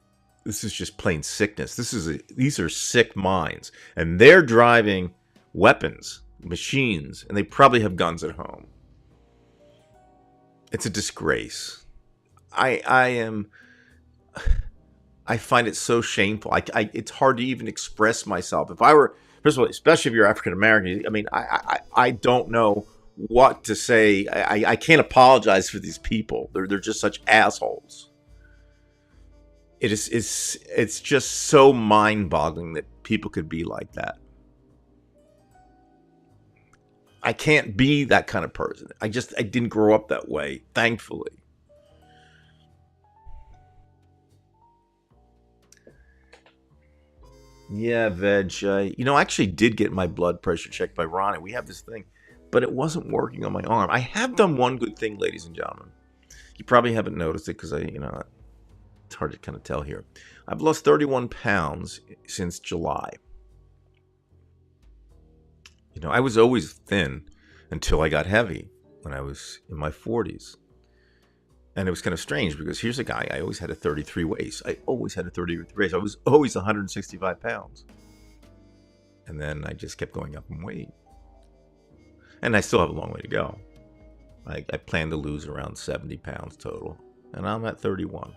just plain sickness. These are sick minds, and they're driving weapons, machines, and they probably have guns at home. It's a disgrace. I find it so shameful. It's hard to even express myself. If I were, first of all, especially if you're African American, I mean, I don't know what to say. I can't apologize for these people. They're just such assholes. It's just so mind-boggling that people could be like that. I can't be that kind of person. I didn't grow up that way, thankfully. Yeah, Veg. I actually did get my blood pressure checked by Ronnie. We have this thing, but it wasn't working on my arm. I have done one good thing, ladies and gentlemen. You probably haven't noticed it because it's hard to kind of tell here. I've lost 31 pounds since July. I was always thin until I got heavy when I was in my 40s. And it was kind of strange because here's a guy, I always had a 33 waist. I always had a 33 waist. I was always 165 pounds. And then I just kept going up in weight. And I still have a long way to go. I plan to lose around 70 pounds total. And I'm at 31.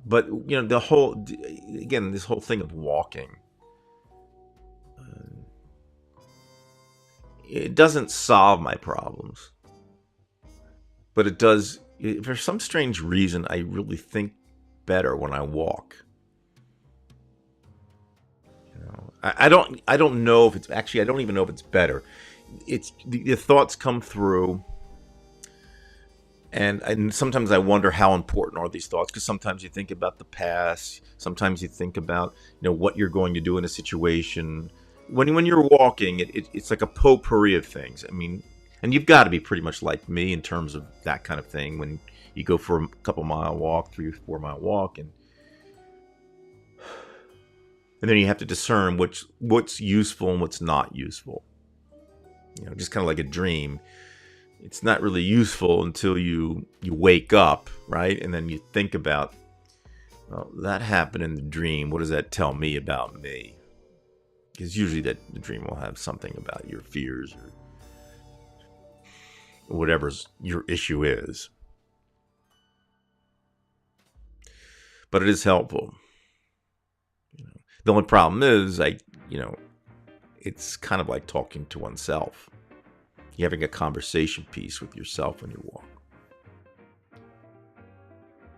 But, this whole thing of walking, it doesn't solve my problems, but it does. For some strange reason, I really think better when I walk. I don't know if it's actually. I don't even know if it's better. It's the thoughts come through, and sometimes I wonder how important are these thoughts, because sometimes you think about the past. Sometimes you think about what you're going to do in a situation. When you're walking, it's like a potpourri of things. I mean, and you've got to be pretty much like me in terms of that kind of thing. When you go for a couple mile walk, 3 or 4 mile walk, and then you have to discern what's useful and what's not useful. Just kind of like a dream. It's not really useful until you wake up, right? And then you think about, well, that happened in the dream. What does that tell me about me? Because usually the dream will have something about your fears or whatever your issue is. But it is helpful. The only problem is, it's kind of like talking to oneself. You're having a conversation piece with yourself when you walk.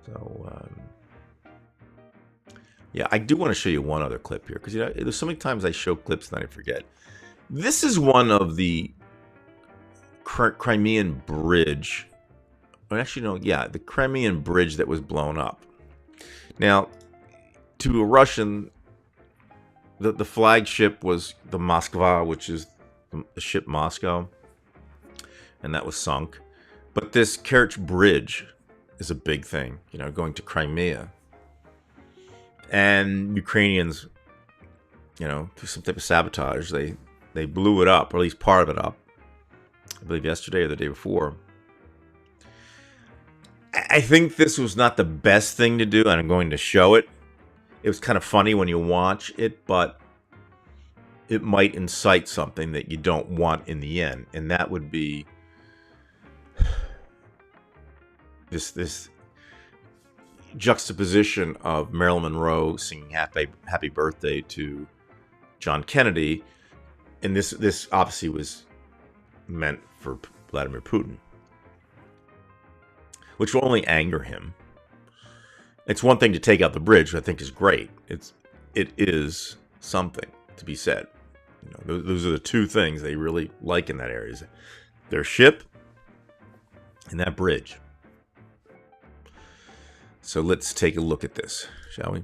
So, yeah, I do want to show you one other clip here, because there's so many times I show clips and I forget. This is one of the Crimean bridge. Actually, no, yeah, the Crimean bridge that was blown up. Now, to a Russian, the flagship was the Moskva, which is the ship Moscow, and that was sunk. But this Kerch Bridge is a big thing, you know, going to Crimea. And Ukrainians, you know, through some type of sabotage, they blew it up, or at least part of it up. I believe yesterday or the day before. I think this was not the best thing to do, and I'm going to show it. It was kind of funny when you watch it, but it might incite something that you don't want in the end, and that would be this juxtaposition of Marilyn Monroe singing happy birthday to John Kennedy, and this obviously was meant for Vladimir Putin, which will only anger him. It's one thing to take out the bridge, which I think is great. It is something to be said. You know, those are the two things they really like in that area: is their ship and that bridge. So let's take a look at this, shall we?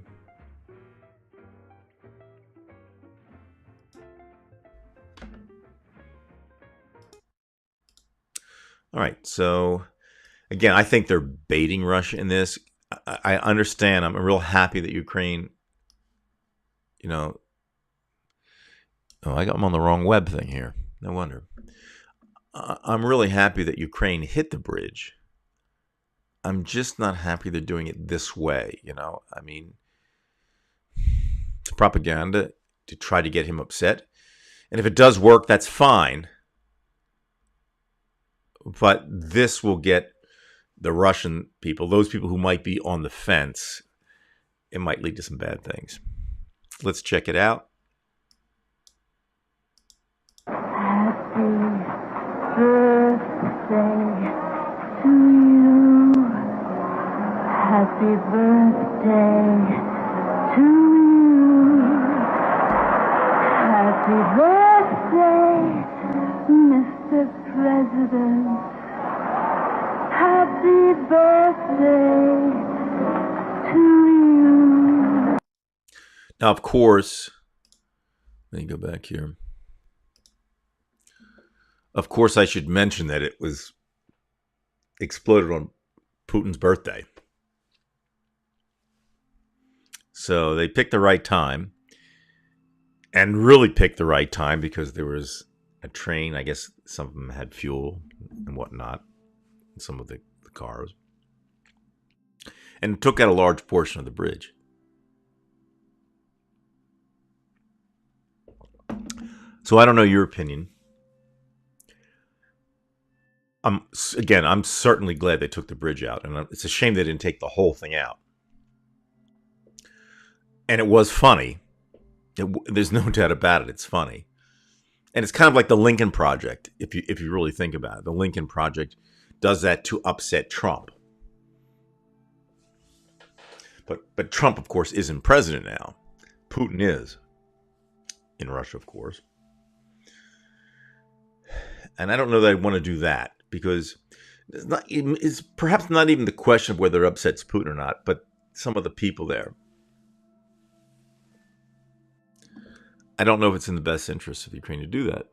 All right, so again, I think they're baiting Russia in this. I understand. I'm real happy that Ukraine, you know, oh, I got them on the wrong web thing here. No wonder. I'm really happy that Ukraine hit the bridge. I'm just not happy they're doing it this way, you know. I mean, it's propaganda to try to get him upset. And if it does work, that's fine. But this will get the Russian people, those people who might be on the fence, it might lead to some bad things. Let's check it out. Happy birthday to you. Happy birthday to you. Happy birthday, Mr. President. Happy birthday to you. Now, of course, let me go back here. Of course, I should mention that it was exploded on Putin's birthday. So they picked the right time, and really picked the right time because there was a train. I guess some of them had fuel and whatnot, in some of the cars, and took out a large portion of the bridge. So I don't know your opinion. I'm certainly glad they took the bridge out, and it's a shame they didn't take the whole thing out. And it was funny. There's no doubt about it. It's funny, and it's kind of like the Lincoln Project. If you really think about it, the Lincoln Project does that to upset Trump. But Trump, of course, isn't president now. Putin is in Russia, of course. And I don't know that I want to do that, because it's perhaps not even the question of whether it upsets Putin or not, but some of the people there. I don't know if it's in the best interest of Ukraine to do that.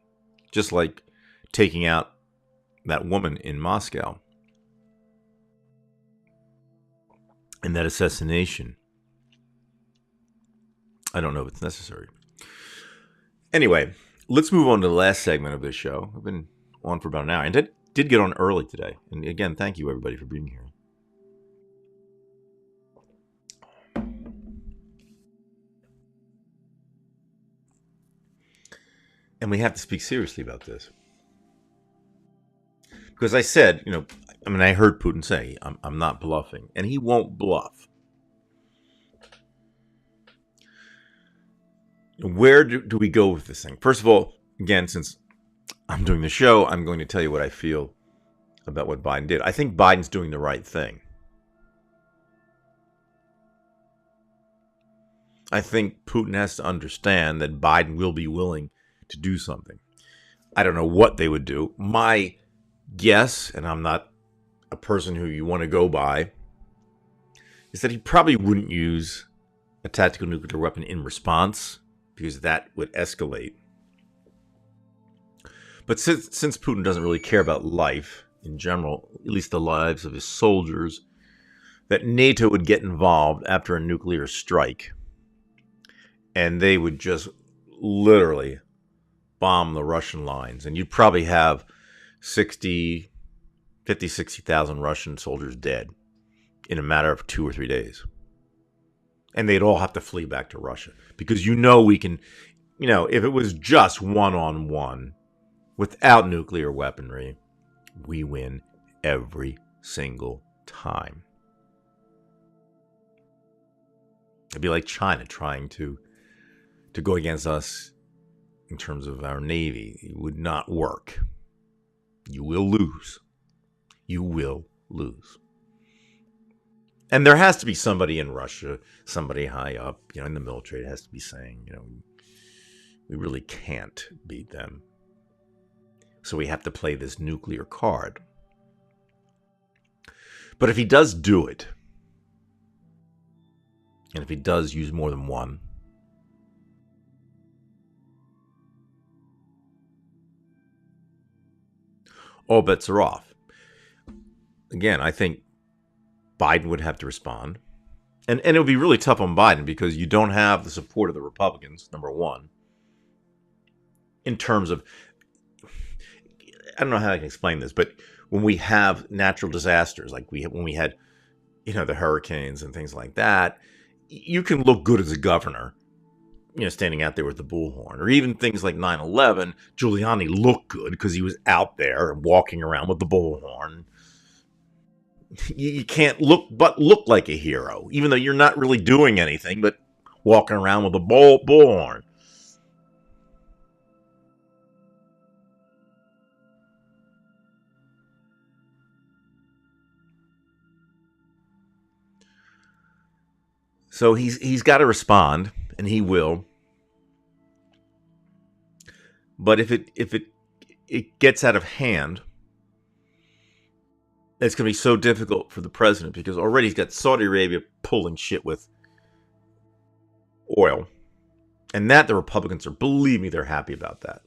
Just like taking out that woman in Moscow and that assassination. I don't know if it's necessary. Anyway, let's move on to the last segment of this show. I've been on for about an hour, and did get on early today. And again, thank you everybody for being here. And we have to speak seriously about this. Because I said, you know, I mean, I heard Putin say, I'm not bluffing. And he won't bluff. Where do we go with this thing? First of all, again, since I'm doing the show, I'm going to tell you what I feel about what Biden did. I think Biden's doing the right thing. I think Putin has to understand that Biden will be willing to do something. I don't know what they would do. My guess, and I'm not a person who you want to go by, is that he probably wouldn't use a tactical nuclear weapon in response, because that would escalate. But since Putin doesn't really care about life, in general, at least the lives of his soldiers, that NATO would get involved after a nuclear strike. And they would just literally bomb the Russian lines. And you'd probably have 60,000 Russian soldiers dead in a matter of 2 or 3 days. And they'd all have to flee back to Russia. Because we can, if it was just one-on-one without nuclear weaponry, we win every single time. It'd be like China trying to go against us in terms of our Navy. It would not work. You will lose. You will lose. And there has to be somebody in Russia, somebody high up, in the military, that has to be saying, we really can't beat them. So we have to play this nuclear card. But if he does do it, and if he does use more than one, all bets are off. Again, I think Biden would have to respond. And it would be really tough on Biden because you don't have the support of the Republicans, number one. In terms of, I don't know how I can explain this, but when we have natural disasters, like when we had, the hurricanes and things like that, you can look good as a governor, standing out there with the bullhorn. Or even things like 9/11, Giuliani looked good because he was out there walking around with the bullhorn. You can't look like a hero, even though you're not really doing anything but walking around with a bullhorn. So he's got to respond, and he will. But if it gets out of hand, it's going to be so difficult for the president because already he's got Saudi Arabia pulling shit with oil. And that the Republicans are, believe me, they're happy about that.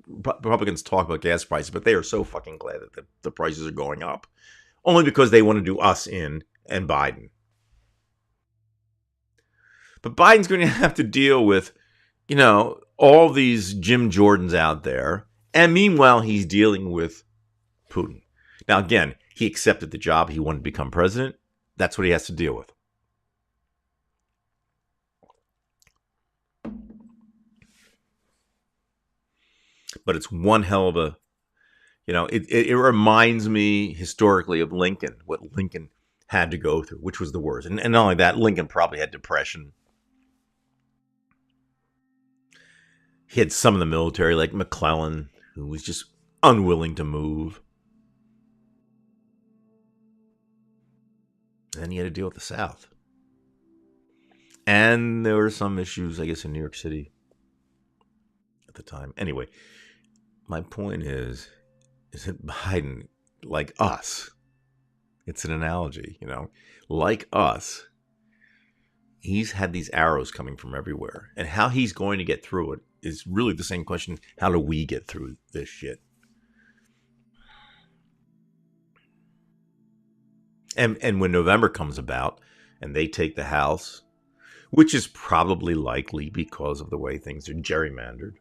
Republicans talk about gas prices, but they are so fucking glad that the prices are going up. Only because they want to do us in and Biden. But Biden's going to have to deal with, all these Jim Jordans out there. And meanwhile, he's dealing with Putin. Now, again, he accepted the job. He wanted to become president. That's what he has to deal with. But it's one hell of a, it reminds me historically of Lincoln, what Lincoln had to go through, which was the worst. And not only that, Lincoln probably had depression. He had some of the military, like McClellan, who was just unwilling to move. And then he had to deal with the South. And there were some issues, I guess, in New York City at the time. Anyway, my point is that Biden, like us, it's an analogy, like us, he's had these arrows coming from everywhere. And how he's going to get through it is really the same question. How do we get through this shit? And when November comes about and they take the House, which is probably likely because of the way things are gerrymandered.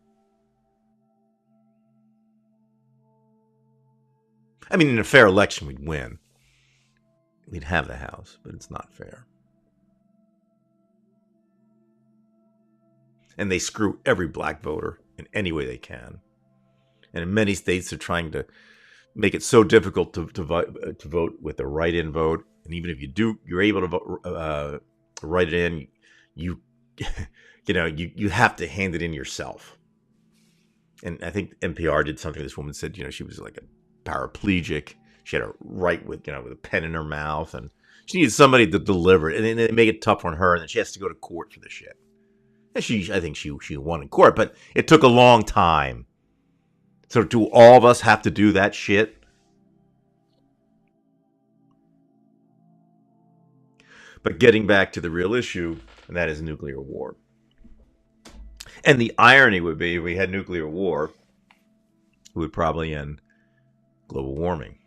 I mean, in a fair election, we'd win. We'd have the House, but it's not fair. And they screw every black voter in any way they can. And in many states, they're trying to make it so difficult to vote with the write-in vote. And even if you do, you're able to vote, write it in. You have to hand it in yourself. And I think NPR did something. This woman said, she was like a paraplegic. She had to write with a pen in her mouth, and she needed somebody to deliver it. And then they make it tough on her, and then she has to go to court for the shit. I think she won in court, but it took a long time. So do all of us have to do that shit? But getting back to the real issue, and that is nuclear war. And the irony would be if we had nuclear war, it would probably end global warming.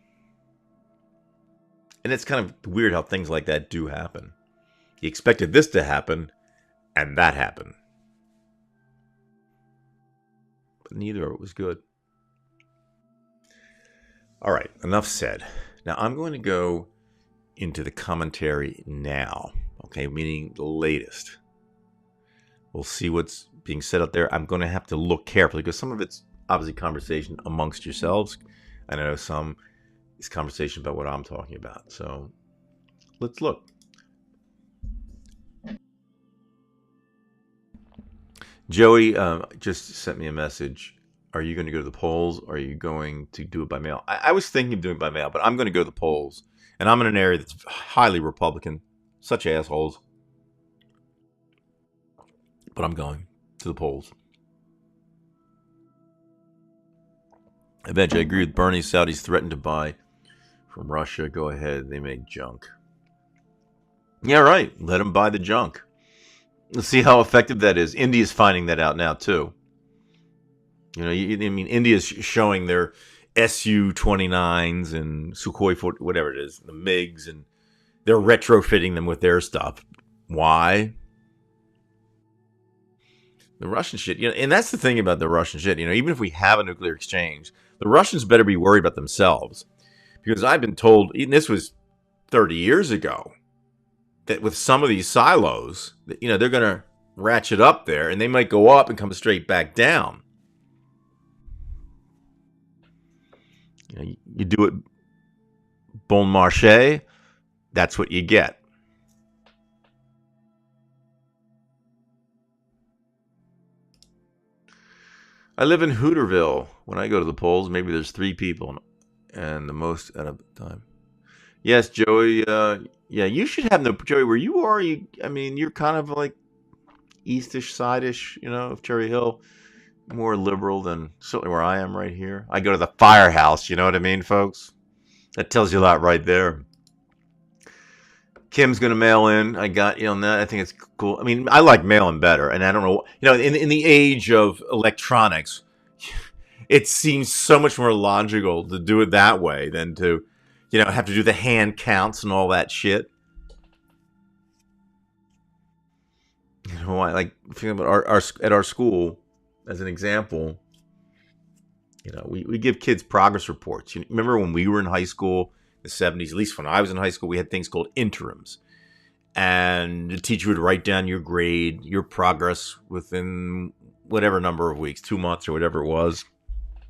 And it's kind of weird how things like that do happen. You expected this to happen, and that happened. But neither of it was good. All right, enough said. Now I'm going to go into the commentary now, okay, meaning the latest. We'll see what's being said out there. I'm going to have to look carefully because some of it's obviously conversation amongst yourselves. And I know some is conversation about what I'm talking about. So let's look. Joey just sent me a message. Are you going to go to the polls or are you going to do it by mail? I was thinking of doing it by mail, but I'm going to go to the polls. And I'm in an area that's highly Republican. Such assholes. But I'm going to the polls. I bet you I agree with Bernie. Saudis threatened to buy from Russia. Go ahead. They make junk. Yeah, right. Let them buy the junk. Let's see how effective that is. India's finding that out now, too. You know, I mean, India's showing their Su-29s and Sukhoi, whatever it is, the MiGs, and they're retrofitting them with their stuff. Why? The Russian shit, you know, and that's the thing about the Russian shit. You know, even if we have a nuclear exchange, the Russians better be worried about themselves. Because I've been told, and this was 30 years ago, that with some of these silos, that, you know, they're going to ratchet up there, and they might go up and come straight back down. You know, you do it bon marché, that's what you get. I live in Hooterville. When I go to the polls, maybe there's 3 people, and the most at a time. Yes, Joey. Yeah, you should have no Joey. Where you are, I mean, you're kind of like eastish, sideish, you know, of Cherry Hill. More liberal than certainly where I am right here. I go to the firehouse. You know what I mean, folks? That tells you a lot right there. Kim's gonna mail in. I got, you know, I think it's cool. I mean, I like mailing better, and I don't know, you know, in the age of electronics, it seems so much more logical to do it that way than to, you know, have to do the hand counts and all that shit. You know, I like thinking about at our school as an example. You know, we give kids progress reports. You remember when we were in high school? The 70s, at least when I was in high school, we had things called interims. And the teacher would write down your grade, your progress within whatever number of weeks, 2 months or whatever it was.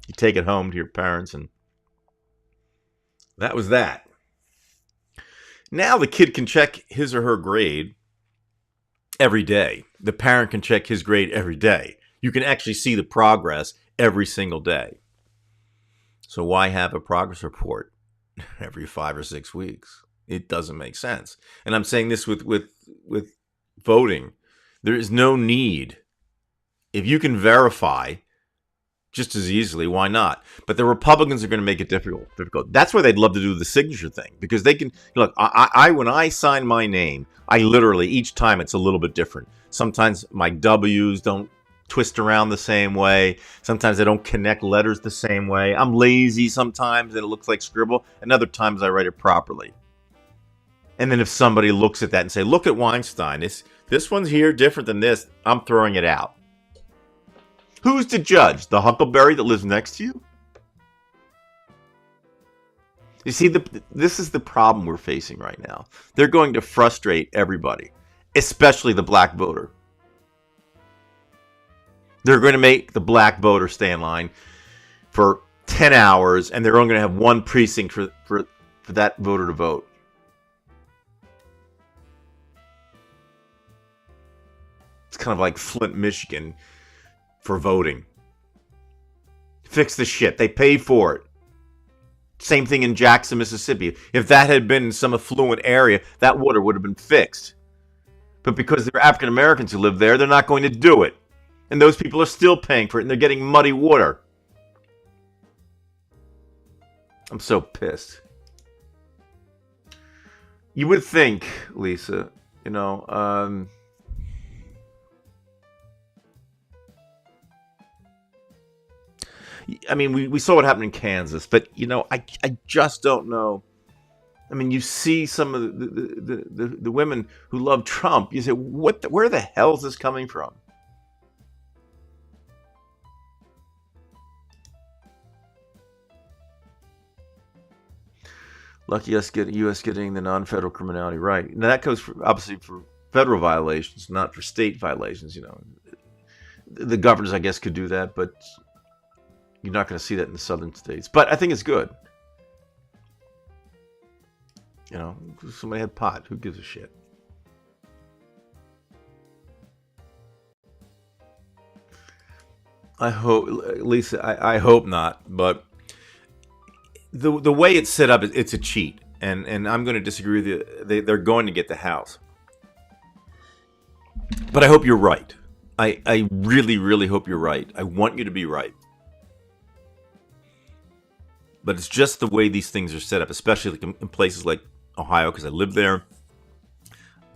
You take it home to your parents, and that was that. Now the kid can check his or her grade every day. The parent can check his grade every day. You can actually see the progress every single day. So why have a progress report every 5 or 6 weeks? It doesn't make sense. And I'm saying this with voting. There is no need. If you can verify just as easily, why not? But the Republicans are going to make it difficult. That's why they'd love to do the signature thing, because they can look. I when I sign my name, I literally each time it's a little bit different. Sometimes my W's don't twist around the same way. Sometimes I don't connect letters the same way. I'm lazy sometimes and it looks like scribble, and other times I write it properly. And then if somebody looks at that and say, look at Weinstein, this one's here different than this, I'm throwing it out. Who's to judge? The huckleberry that lives next to you? You see, this is the problem we're facing right now. They're going to frustrate everybody, especially the black voter. They're going to make the black voter stay in line for 10 hours, and they're only going to have one precinct for that voter to vote. It's kind of like Flint, Michigan for voting. Fix the shit. They pay for it. Same thing in Jackson, Mississippi. If that had been in some affluent area, that water would have been fixed. But because they're African Americans who live there, they're not going to do it. And those people are still paying for it, and they're getting muddy water. I'm so pissed. You would think, Lisa, you know, I mean, we saw what happened in Kansas, but, you know, I just don't know. I mean, you see some of the women who love Trump. You say, where the hell is this coming from? Lucky us U.S. getting the non-federal criminality right. Now that goes obviously for federal violations, not for state violations. You know, the governors, I guess, could do that, but you're not going to see that in the southern states. But I think it's good. You know, somebody had pot. Who gives a shit? I hope, Lisa. I hope not. But the way it's set up, it's a cheat, and I'm going to disagree with you. They're going to get the House, but I hope you're right. I really, really hope you're right. I want you to be right. But it's just the way these things are set up, especially like in places like Ohio, because I live there.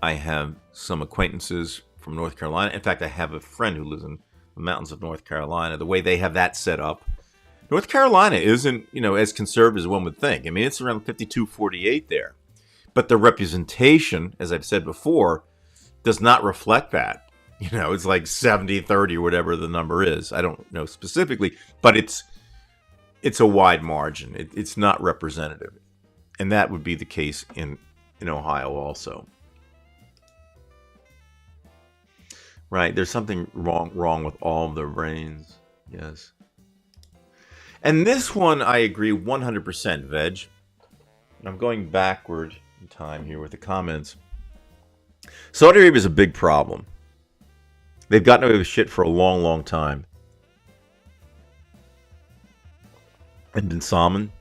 I have some acquaintances from North Carolina. In fact, I have a friend who lives in the mountains of North Carolina. The way they have that set up, North Carolina isn't, as conservative as one would think. I mean, it's around 52-48 there. But the representation, as I've said before, does not reflect that. It's like 70-30 or whatever the number is. I don't know specifically, but it's a wide margin. It's not representative. And that would be the case in Ohio also. Right, there's something wrong with all of their brains. Yes. And this one, I agree 100%, Veg. And I'm going backward in time here with the comments. Saudi Arabia is a big problem. They've gotten away with shit for a long, long time. And bin Salman,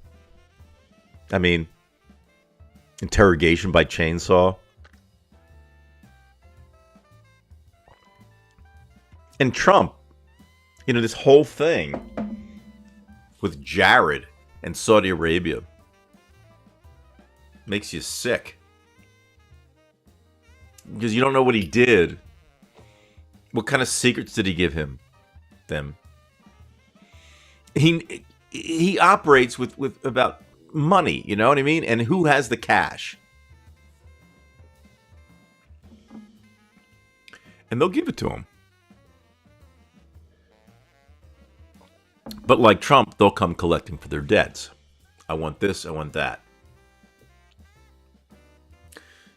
I mean, interrogation by chainsaw. And Trump, this whole thing with Jared and Saudi Arabia makes you sick. Because you don't know what he did. What kind of secrets did he give them? He operates with about money, you know what I mean? And who has the cash? And they'll give it to him. But like Trump, they'll come collecting for their debts. I want this, I want that.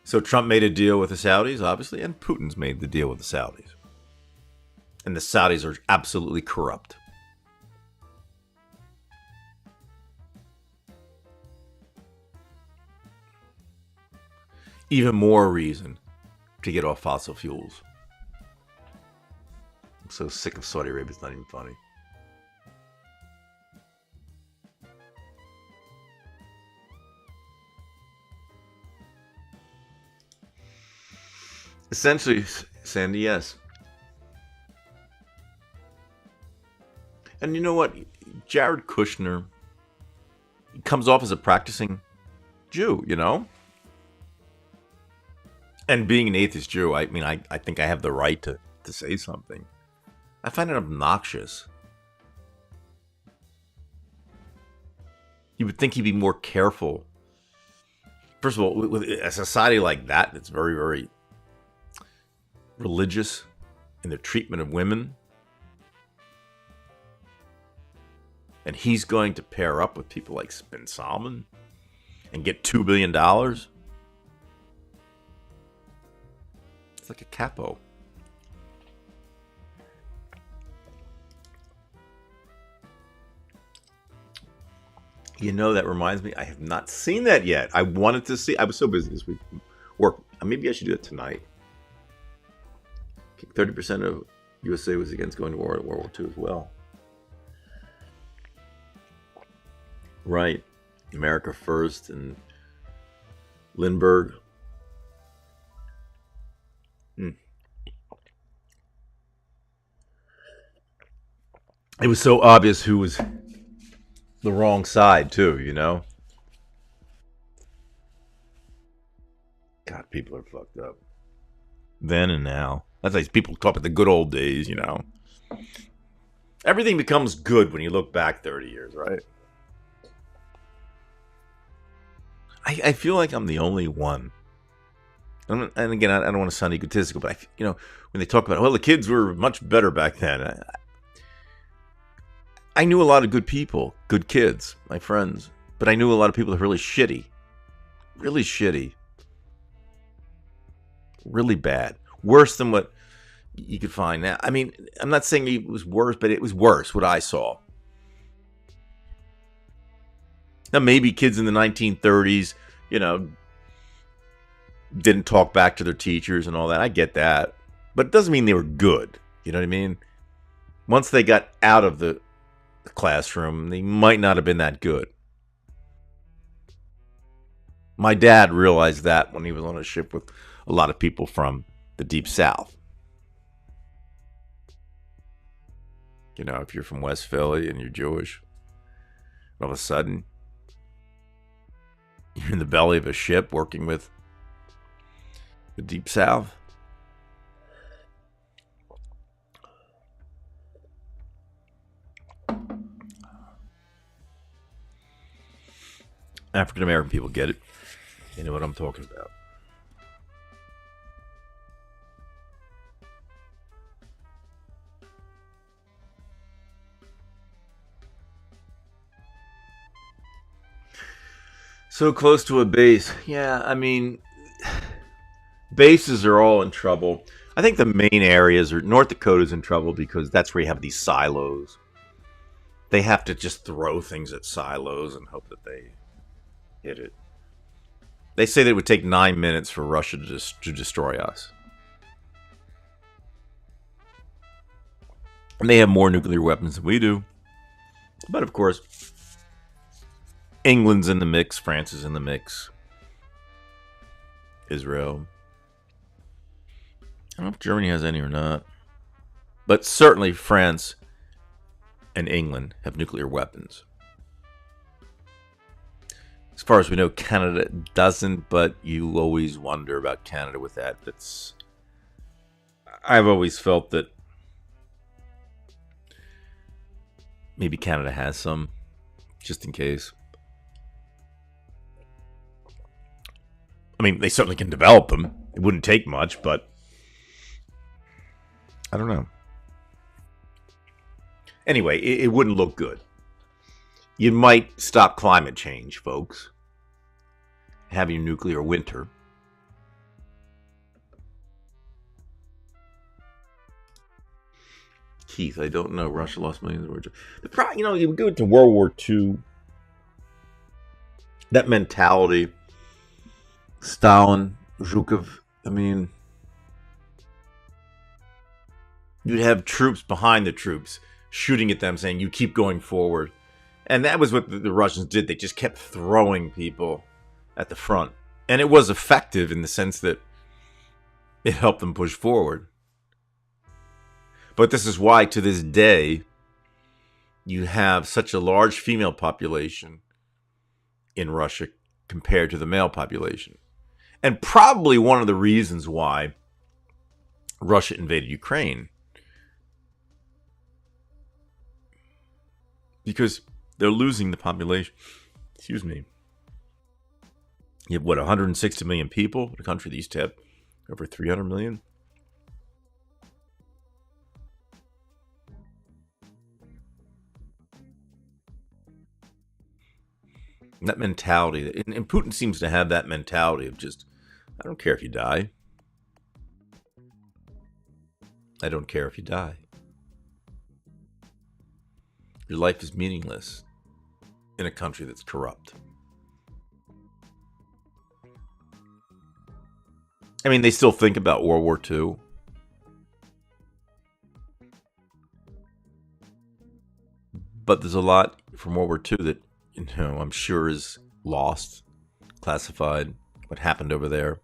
So Trump made a deal with the Saudis, obviously, and Putin's made the deal with the Saudis. And the Saudis are absolutely corrupt. Even more reason to get off fossil fuels. I'm so sick of Saudi Arabia, it's not even funny. Essentially, Sandy, yes. And you know what? Jared Kushner comes off as a practicing Jew, And being an atheist Jew, I mean, I think I have the right to say something. I find it obnoxious. You would think he'd be more careful. First of all, with a society like that, that's very, very religious in their treatment of women. And he's going to pair up with people like bin Salman and get $2 billion. It's like a capo. That reminds me, I have not seen that yet. I wanted to see. I was so busy this week. Work. Maybe I should do it tonight. 30% of USA was against going to war in World War II as well. Right. America First and Lindbergh. It was so obvious who was the wrong side, too, God, people are fucked up. Then and now. That's like people talk about the good old days, Everything becomes good when you look back 30 years, right? I feel like I'm the only one. And again, I don't want to sound egotistical, but when they talk about, well, the kids were much better back then. I knew a lot of good people, good kids, my friends, but I knew a lot of people that were really shitty, really bad, worse than what you could find now. I mean, I'm not saying it was worse, but it was worse what I saw. Now, maybe kids in the 1930s, didn't talk back to their teachers and all that. I get that. But it doesn't mean they were good. You know what I mean? Once they got out of the classroom, they might not have been that good. My dad realized that when he was on a ship with a lot of people from the Deep South. If you're from West Philly and you're Jewish, all of a sudden, you're in the belly of a ship working with the Deep South. African American people get it. You know what I'm talking about. So close to a base. Yeah, I mean, bases are all in trouble. I think the main areas are North Dakota's in trouble because that's where you have these silos. They have to just throw things at silos and hope that they hit it. They say that it would take 9 minutes for Russia to destroy us. And they have more nuclear weapons than we do. But of course, England's in the mix, France is in the mix, Israel. I don't know if Germany has any or not. But certainly France and England have nuclear weapons. As far as we know, Canada doesn't, but you always wonder about Canada with that. I've always felt that maybe Canada has some, just in case. I mean, they certainly can develop them. It wouldn't take much, but I don't know. Anyway, it wouldn't look good. You might stop climate change, folks. Have your nuclear winter. Keith, I don't know. Russia lost millions of words. You go to World War II. That mentality. Stalin, Zhukov. I mean, you'd have troops behind the troops shooting at them, saying, "You keep going forward." And that was what the Russians did. They just kept throwing people at the front. And it was effective in the sense that it helped them push forward. But this is why, to this day, you have such a large female population in Russia compared to the male population. And probably one of the reasons why Russia invaded Ukraine. Because they're losing the population. Excuse me. You have, 160 million people in a country that used to have over 300 million? And that mentality, and Putin seems to have that mentality of just, I don't care if you die. I don't care if you die. Your life is meaningless in a country that's corrupt. I mean, they still think about World War II. But there's a lot from World War II that, I'm sure is lost, classified, what happened over there.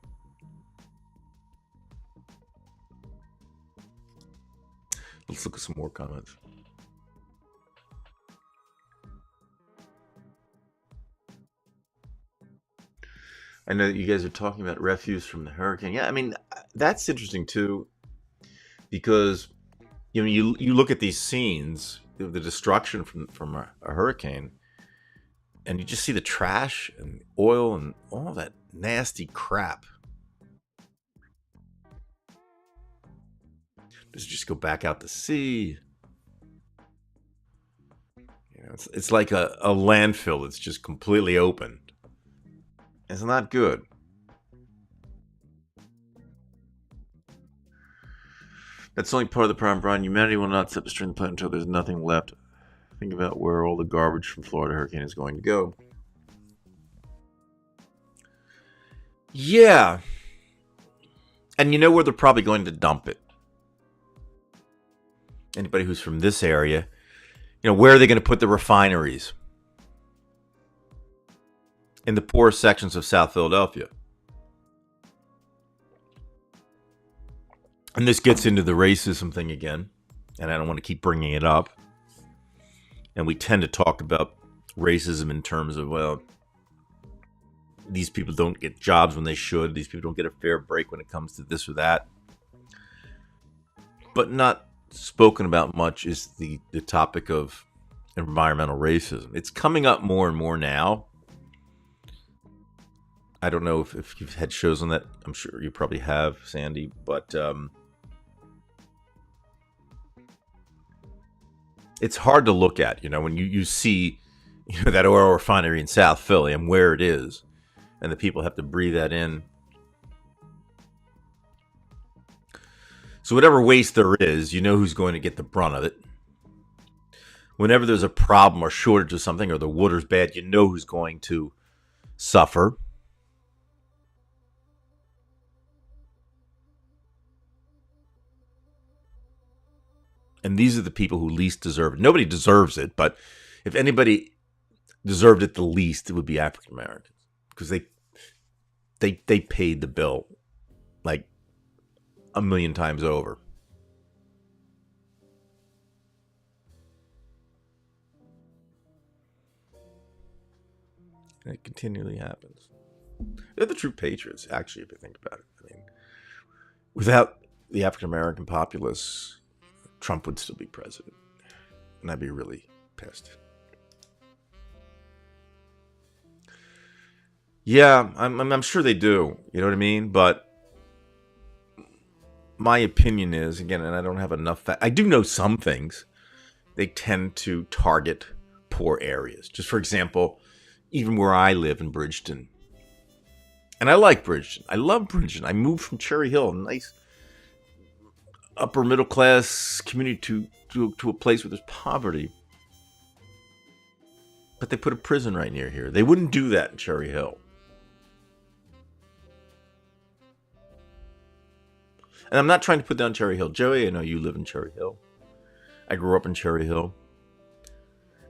Let's look at some more comments. I know that you guys are talking about refuse from the hurricane. Yeah, I mean, that's interesting too, because you look at these scenes, the destruction from a hurricane, And you just see the trash and oil and all that nasty crap. Does it just go back out to sea? You know, it's like a landfill that's just completely open. It's not good. That's only part of the problem, Brian. Humanity will not step destroying the planet until there's nothing left. Think about where all the garbage from Florida hurricane is going to go. Yeah. And you know where they're probably going to dump it. Anybody who's from this area, you know, where are they going to put the refineries? In the poorest sections of South Philadelphia. And this gets into the racism thing again, and I don't want to keep bringing it up. And we tend to talk about racism in terms of, well, these people don't get jobs when they should. These people don't get a fair break when it comes to this or that. But not spoken about much is the topic of environmental racism. It's coming up more and more now. I don't know if you've had shows on that. I'm sure you probably have, Sandy. But it's hard to look at, you know, when you see, you know, that oil refinery in South Philly and where it is, and the people have to breathe that in. So whatever waste there is, you know who's going to get the brunt of it. Whenever there's a problem or shortage of something, or the water's bad, you know who's going to suffer. And these are the people who least deserve it. Nobody deserves it, but if anybody deserved it the least, it would be African Americans, because they paid the bill like a million times over. And it continually happens. They're the true patriots, actually, if you think about it. I mean, without the African American populace, Trump would still be president, and I'd be really pissed. Yeah, I'm sure they do. You know what I mean? But my opinion is, again, and I don't have enough I do know some things. They tend to target poor areas. Just for example, even where I live in Bridgeton, and I like Bridgeton. I love Bridgeton. I moved from Cherry Hill, a nice upper middle class community, to a place where there's poverty. But they put a prison right near here. They wouldn't do that in Cherry Hill. And I'm not trying to put down Cherry Hill. Joey, I know you live in Cherry Hill. I grew up in Cherry Hill.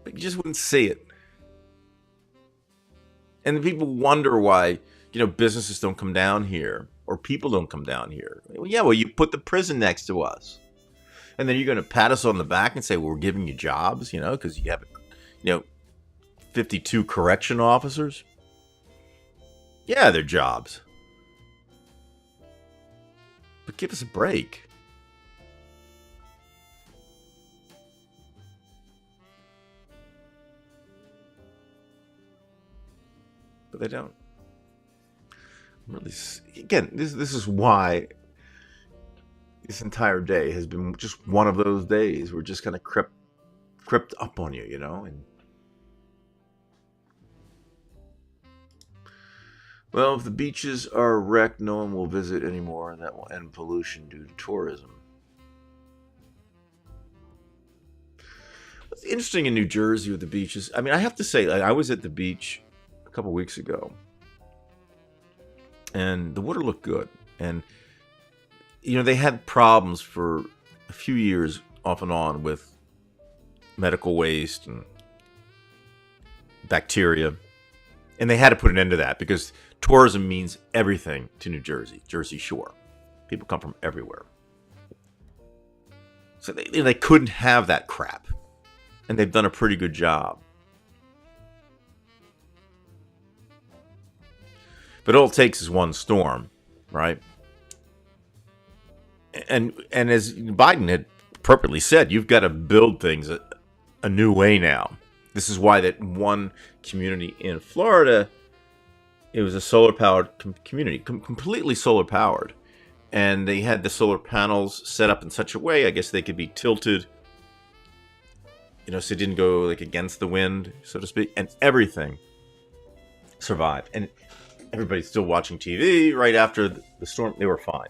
But you just wouldn't see it. And people wonder why, you know, businesses don't come down here, or people don't come down here. Well, yeah, well, you put the prison next to us. And then you're going to pat us on the back and say, well, we're giving you jobs, you know, because you have, you know, 52 correction officers. Yeah, they're jobs. But give us a break. But they don't. Really, again, this is why this entire day has been just one of those days where just kind of crept up on you, you know. And well, if the beaches are wrecked, no one will visit anymore, and that will end pollution due to tourism. What's interesting in New Jersey with the beaches, I mean, I have to say, I was at the beach a couple weeks ago, and the water looked good. And, you know, they had problems for a few years off and on with medical waste and bacteria. And they had to put an end to that because tourism means everything to New Jersey, Jersey Shore. People come from everywhere. So they couldn't have that crap. And they've done a pretty good job. But all it takes is one storm, right? And as Biden had appropriately said, you've got to build things a new way now. This is why that one community in Florida, it was a solar-powered community, completely solar-powered. And they had the solar panels set up in such a way, I guess they could be tilted, so it didn't go like against the wind, so to speak. And everything survived. And everybody's still watching TV right after the storm. They were fine.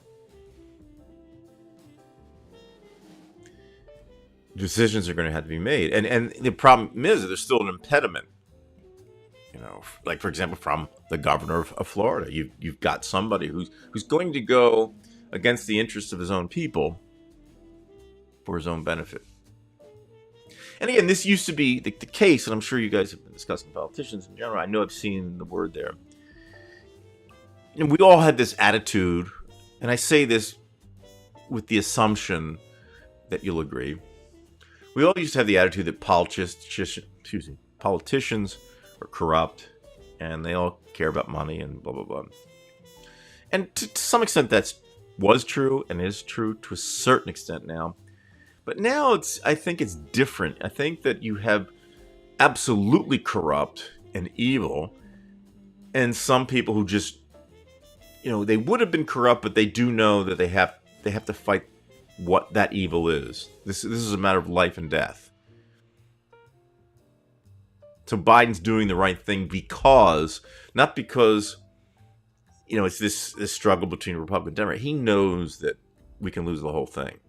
Decisions are going to have to be made. And the problem is there's still an impediment. Like, for example, from the governor of Florida. You've got somebody who's going to go against the interests of his own people for his own benefit. And again, this used to be the case, and I'm sure you guys have been discussing politicians in general. I know I've seen the word there. And we all had this attitude, and I say this with the assumption that you'll agree. We all used to have the attitude that politicians are corrupt, and they all care about money and blah, blah, blah. And to some extent that was true and is true to a certain extent now. But now I think it's different. I think that you have absolutely corrupt and evil, and some people who just, they would have been corrupt, but they do know that they have to fight what that evil is. This is a matter of life and death. So Biden's doing the right thing not because, it's this struggle between Republican and Democrat. He knows that we can lose the whole thing.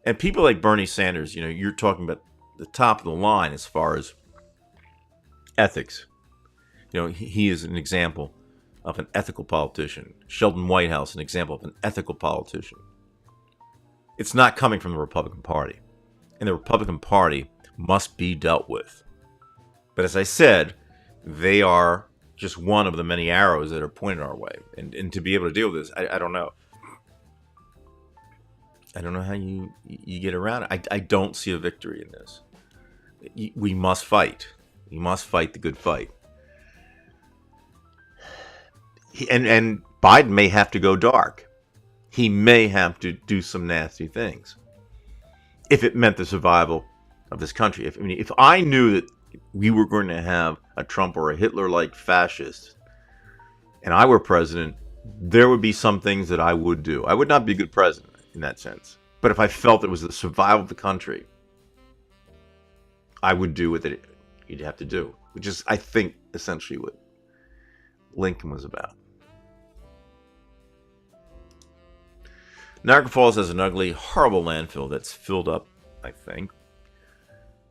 And people like Bernie Sanders, you're talking about the top of the line as far as ethics. He is an example of an ethical politician. Sheldon Whitehouse, an example of an ethical politician. It's not coming from the Republican Party. And the Republican Party must be dealt with. But as I said, they are just one of the many arrows that are pointed our way. And to be able to deal with this, I don't know. I don't know how you get around it. I don't see a victory in this. We must fight. We must fight the good fight. And Biden may have to go dark. He may have to do some nasty things if it meant the survival of this country. If I knew that we were going to have a Trump or a Hitler-like fascist and I were president, there would be some things that I would do. I would not be a good president in that sense. But if I felt it was the survival of the country, I would do what you'd have to do, which is, I think, essentially what Lincoln was about. Niagara Falls has an ugly, horrible landfill that's filled up, I think.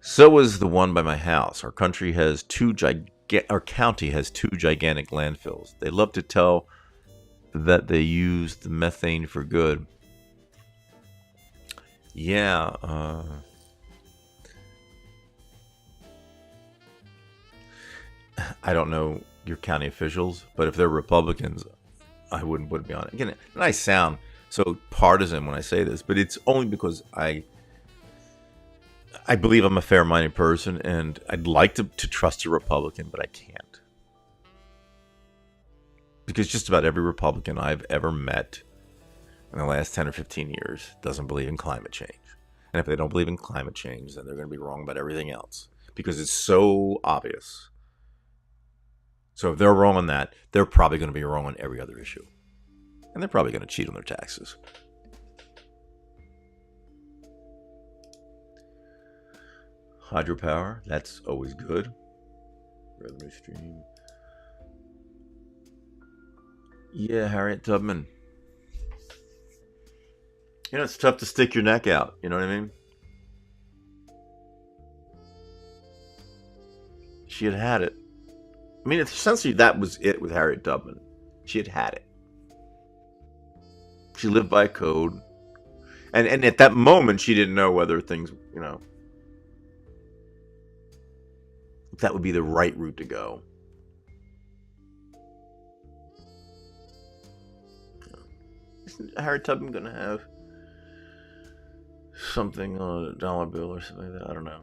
So is the one by my house. Our county has two gigantic landfills. They love to tell that they use the methane for good. Yeah, I don't know your county officials, but if they're Republicans, I wouldn't put me on it. Again, and I sound so partisan when I say this, but it's only because I believe I'm a fair-minded person, and I'd like to trust a Republican, but I can't. Because just about every Republican I've ever met in the last 10 or 15 years doesn't believe in climate change. And if they don't believe in climate change, then they're going to be wrong about everything else. Because it's so obvious. So if they're wrong on that, they're probably going to be wrong on every other issue. And they're probably going to cheat on their taxes. Hydropower, that's always good. Revenue stream. Yeah, Harriet Tubman. It's tough to stick your neck out. You know what I mean? She had it. I mean, essentially, that was it with Harriet Tubman. She had it. She lived by code. And at that moment, she didn't know whether things, if that would be the right route to go. Isn't Harriet Tubman going to have something on a dollar bill or something like that? I don't know.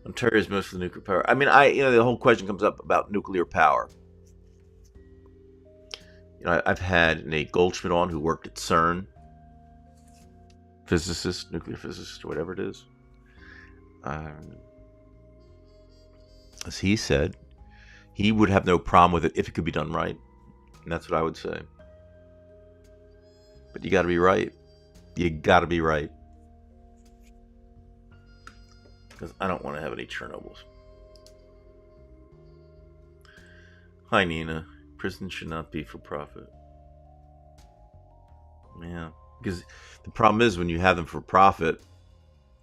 Ontario's most of the nuclear power. I mean, the whole question comes up about nuclear power. I've had Nate Goldschmidt on, who worked at CERN. physicist, nuclear physicist, whatever it is. As he said, he would have no problem with it if it could be done right. And that's what I would say. But you got to be right. You got to be right. Because I don't want to have any Chernobyls. Hi, Nina. Prison should not be for profit. Yeah. Because the problem is when you have them for profit,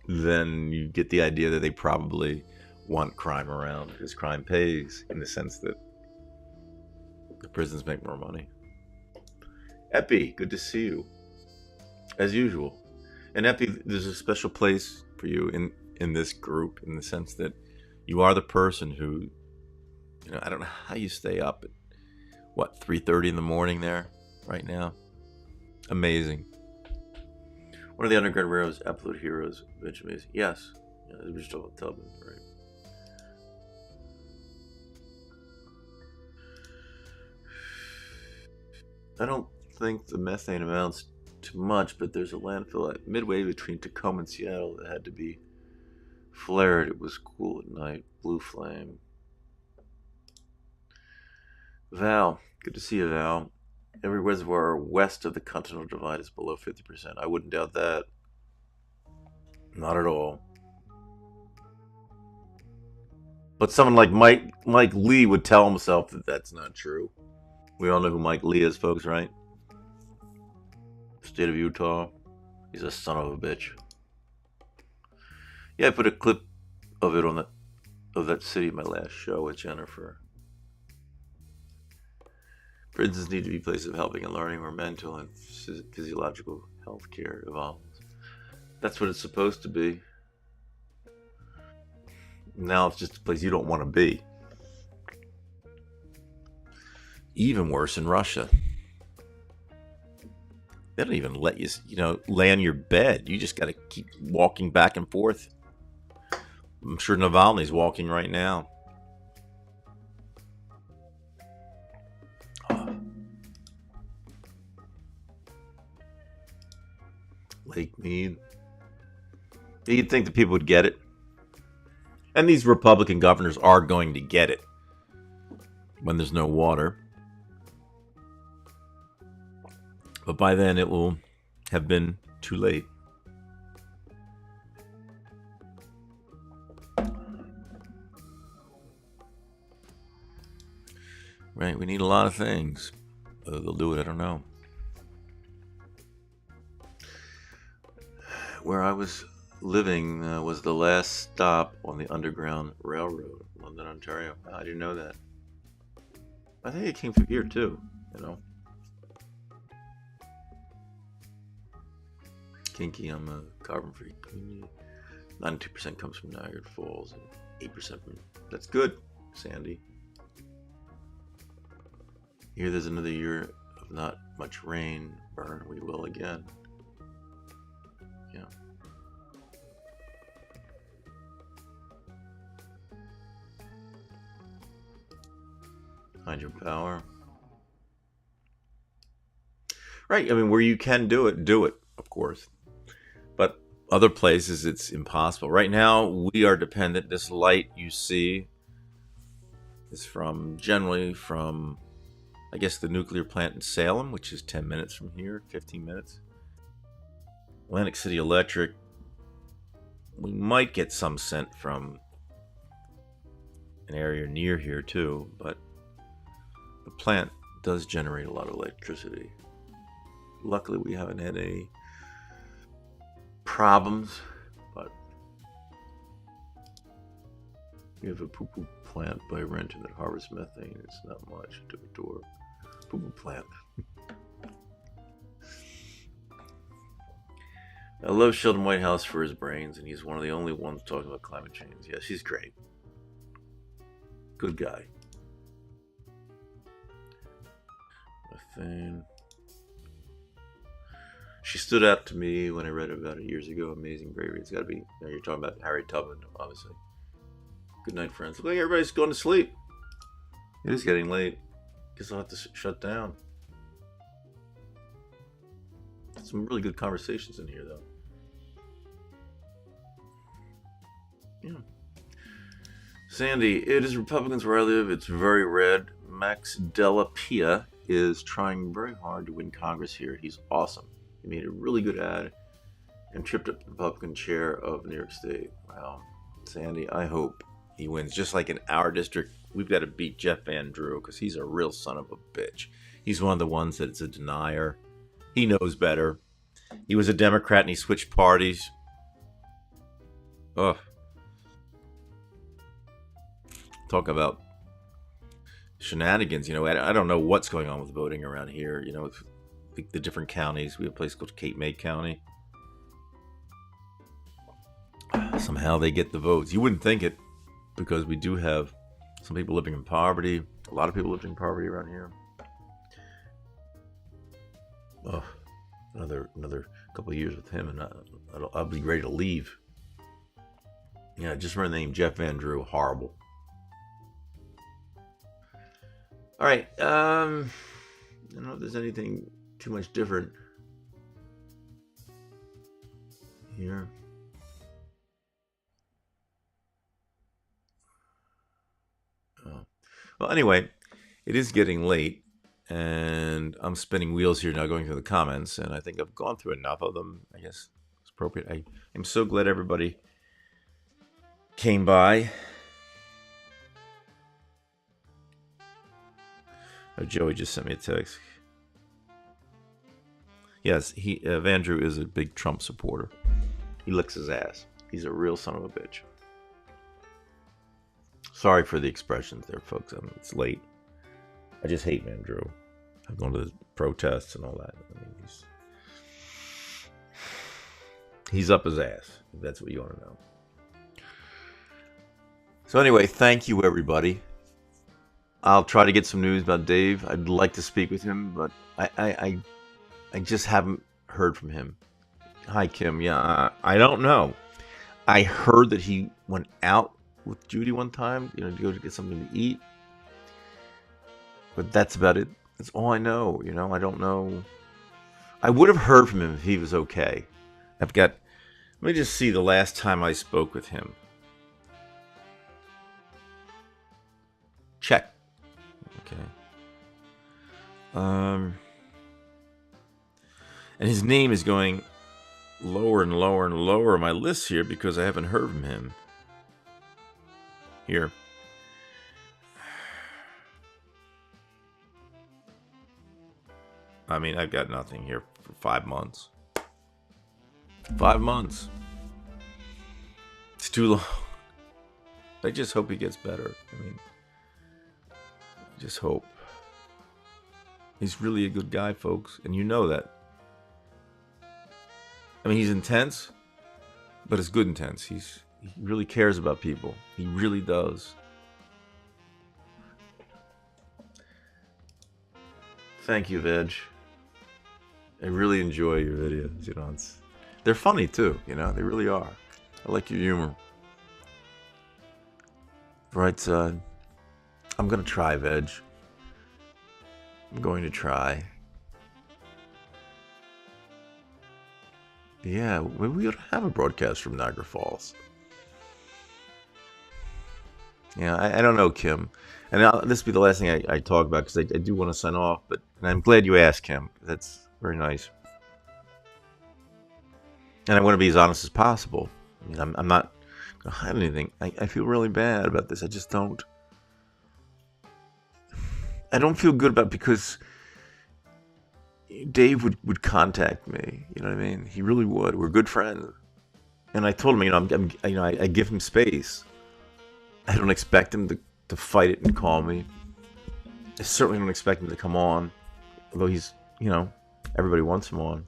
then you get the idea that they probably want crime around, because crime pays, in the sense that the prisons make more money. Epi, good to see you. As usual. And Epi, there's a special place for you in this group, in the sense that you are the person who, you know, I don't know how you stay up at, 3:30 in the morning there, right now? Amazing. One of the Underground Railroad's absolute heroes, Benjamin. Yes. Yeah, the original Tubman, right. I don't think the methane amounts to much, but there's a landfill at midway between Tacoma and Seattle that had to be flared. It was cool at night. Blue flame. Val, good to see you, Val. Every reservoir west of the Continental Divide is below 50%. I wouldn't doubt that. Not at all. But someone like Mike Lee would tell himself that that's not true. We all know who Mike Lee is, folks, right? State of Utah. He's a son of a bitch. Yeah, I put a clip of it on that city in my last show with Jennifer. Prisons need to be places of helping and learning where mental and physiological health care evolves. That's what it's supposed to be. Now it's just a place you don't want to be. Even worse in Russia. They don't even let you, lay on your bed. You just got to keep walking back and forth. I'm sure Navalny's walking right now. Lake Mead. You'd think the people would get it. And these Republican governors are going to get it when there's no water. But by then it will have been too late. Right, we need a lot of things. Whether they'll do it, I don't know. Where I was living was the last stop on the Underground Railroad, London, Ontario. I didn't know that. I think it came through here too, Kinky, I'm a carbon-free community. 92% comes from Niagara Falls and 8% from... That's good, Sandy. Here there's another year of not much rain. Burn, we will again. Yeah. Hydropower. Right, I mean, where you can do it, of course. But other places, it's impossible. Right now, we are dependent. This light you see is generally from, I guess, the nuclear plant in Salem, which is 10 minutes from here, 15 minutes. Atlantic City Electric, we might get some sent from an area near here too, but the plant does generate a lot of electricity. Luckily, we haven't had any problems, but we have a poo-poo plant by Renton that harvests methane. It's not much. I took a tour. Poo-poo plant. I love Sheldon Whitehouse for his brains, and he's one of the only ones talking about climate change. Yes, he's great. Good guy. Methane. She stood out to me when I read about it years ago. Amazing bravery. It's got to be, you're talking about Harry Tubman, obviously. Good night, friends. Look like everybody's going to sleep. It is getting late. Guess I'll have to shut down. Some really good conversations in here, though. Yeah. Sandy, it is Republicans where I live. It's very red. Max Della Pia is trying very hard to win Congress here. He's awesome. He made a really good ad and tripped up the Republican chair of New York State. Wow. Sandy, I hope he wins. Just like in our district, we've got to beat Jeff Van Drew because he's a real son of a bitch. He's one of the ones that's a denier. He knows better. He was a Democrat and he switched parties. Ugh. Talk about shenanigans. You know, I don't know what's going on with voting around here. You know, with the different counties. We have a place called Cape May County. Somehow they get the votes. You wouldn't think it because we do have some people living in poverty. A lot of people living in poverty around here. Oh, another couple of years with him and I'll be ready to leave. Yeah, just remember the name Jeff Van Drew. Horrible. All right. I don't know if there's anything too much different here. Oh. Well, anyway, it is getting late, and I'm spinning wheels here now going through the comments, and I think I've gone through enough of them. I guess it's appropriate. I'm so glad everybody came by. Oh, Joey just sent me a text. Yes, Van Drew is a big Trump supporter. He licks his ass. He's a real son of a bitch. Sorry for the expressions there, folks. I mean, it's late. I just hate Van Drew. I've gone to the protests and all that. I mean, he's up his ass, if that's what you want to know. So anyway, thank you, everybody. I'll try to get some news about Dave. I'd like to speak with him, but I just haven't heard from him. Hi, Kim. Yeah, I don't know. I heard that he went out with Judy one time, to go to get something to eat. But that's about it. That's all I know. I don't know. I would have heard from him if he was okay. Let me just see the last time I spoke with him. Check. Okay. And his name is going lower and lower and lower on my list here because I haven't heard from him. Here. I mean, I've got nothing here for 5 months. 5 months. It's too long. I just hope he gets better. I mean, I just hope. He's really a good guy, folks, and you know that. I mean, he's intense, but it's good intense. He really cares about people. He really does. Thank you, Veg. I really enjoy your videos. They're funny too. They really are. I like your humor. Right, son. I'm gonna try, Veg. I'm going to try. Yeah, maybe we ought to have a broadcast from Niagara Falls. Yeah, I don't know, Kim. And this will be the last thing I talk about because I do want to sign off. But I'm glad you asked, Kim. That's very nice. And I want to be as honest as possible. I mean, I'm not going to hide anything. I feel really bad about this. I just don't. I don't feel good about it because Dave would contact me. You know what I mean? He really would. We're good friends. And I told him, I give him space. I don't expect him to fight it and call me. I certainly don't expect him to come on. Although he's, everybody wants him on.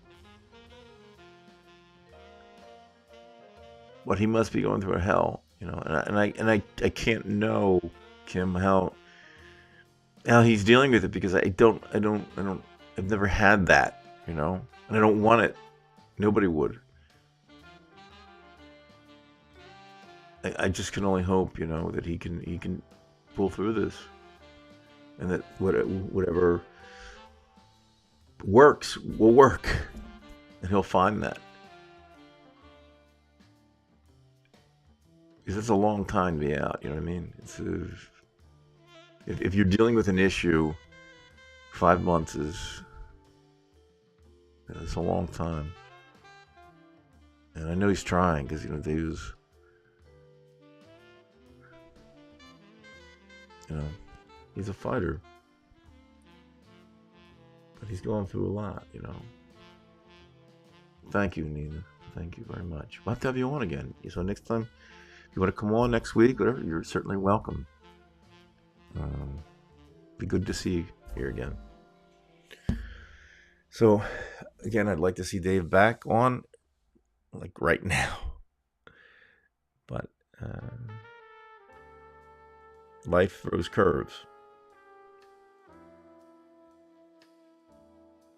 But he must be going through a hell, and I can't know, Kim, how he's dealing with it because I've never had that, and I don't want it. Nobody would. I just can only hope, that he can pull through this, and that whatever works will work, and he'll find that. because it's a long time to be out. You know what I mean? If you're dealing with an issue, 5 months it's a long time. And I know he's trying because he's a fighter, but he's going through a lot. Thank you, Nina. Thank you very much. We'll have to have you on again. So next time, if you want to come on next week, whatever, you're certainly welcome. Be good to see you here again. So, again, I'd like to see Dave back on, like right now. But life throws curves.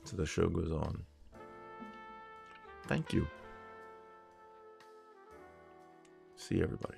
So the show goes on. Thank you. See you, everybody.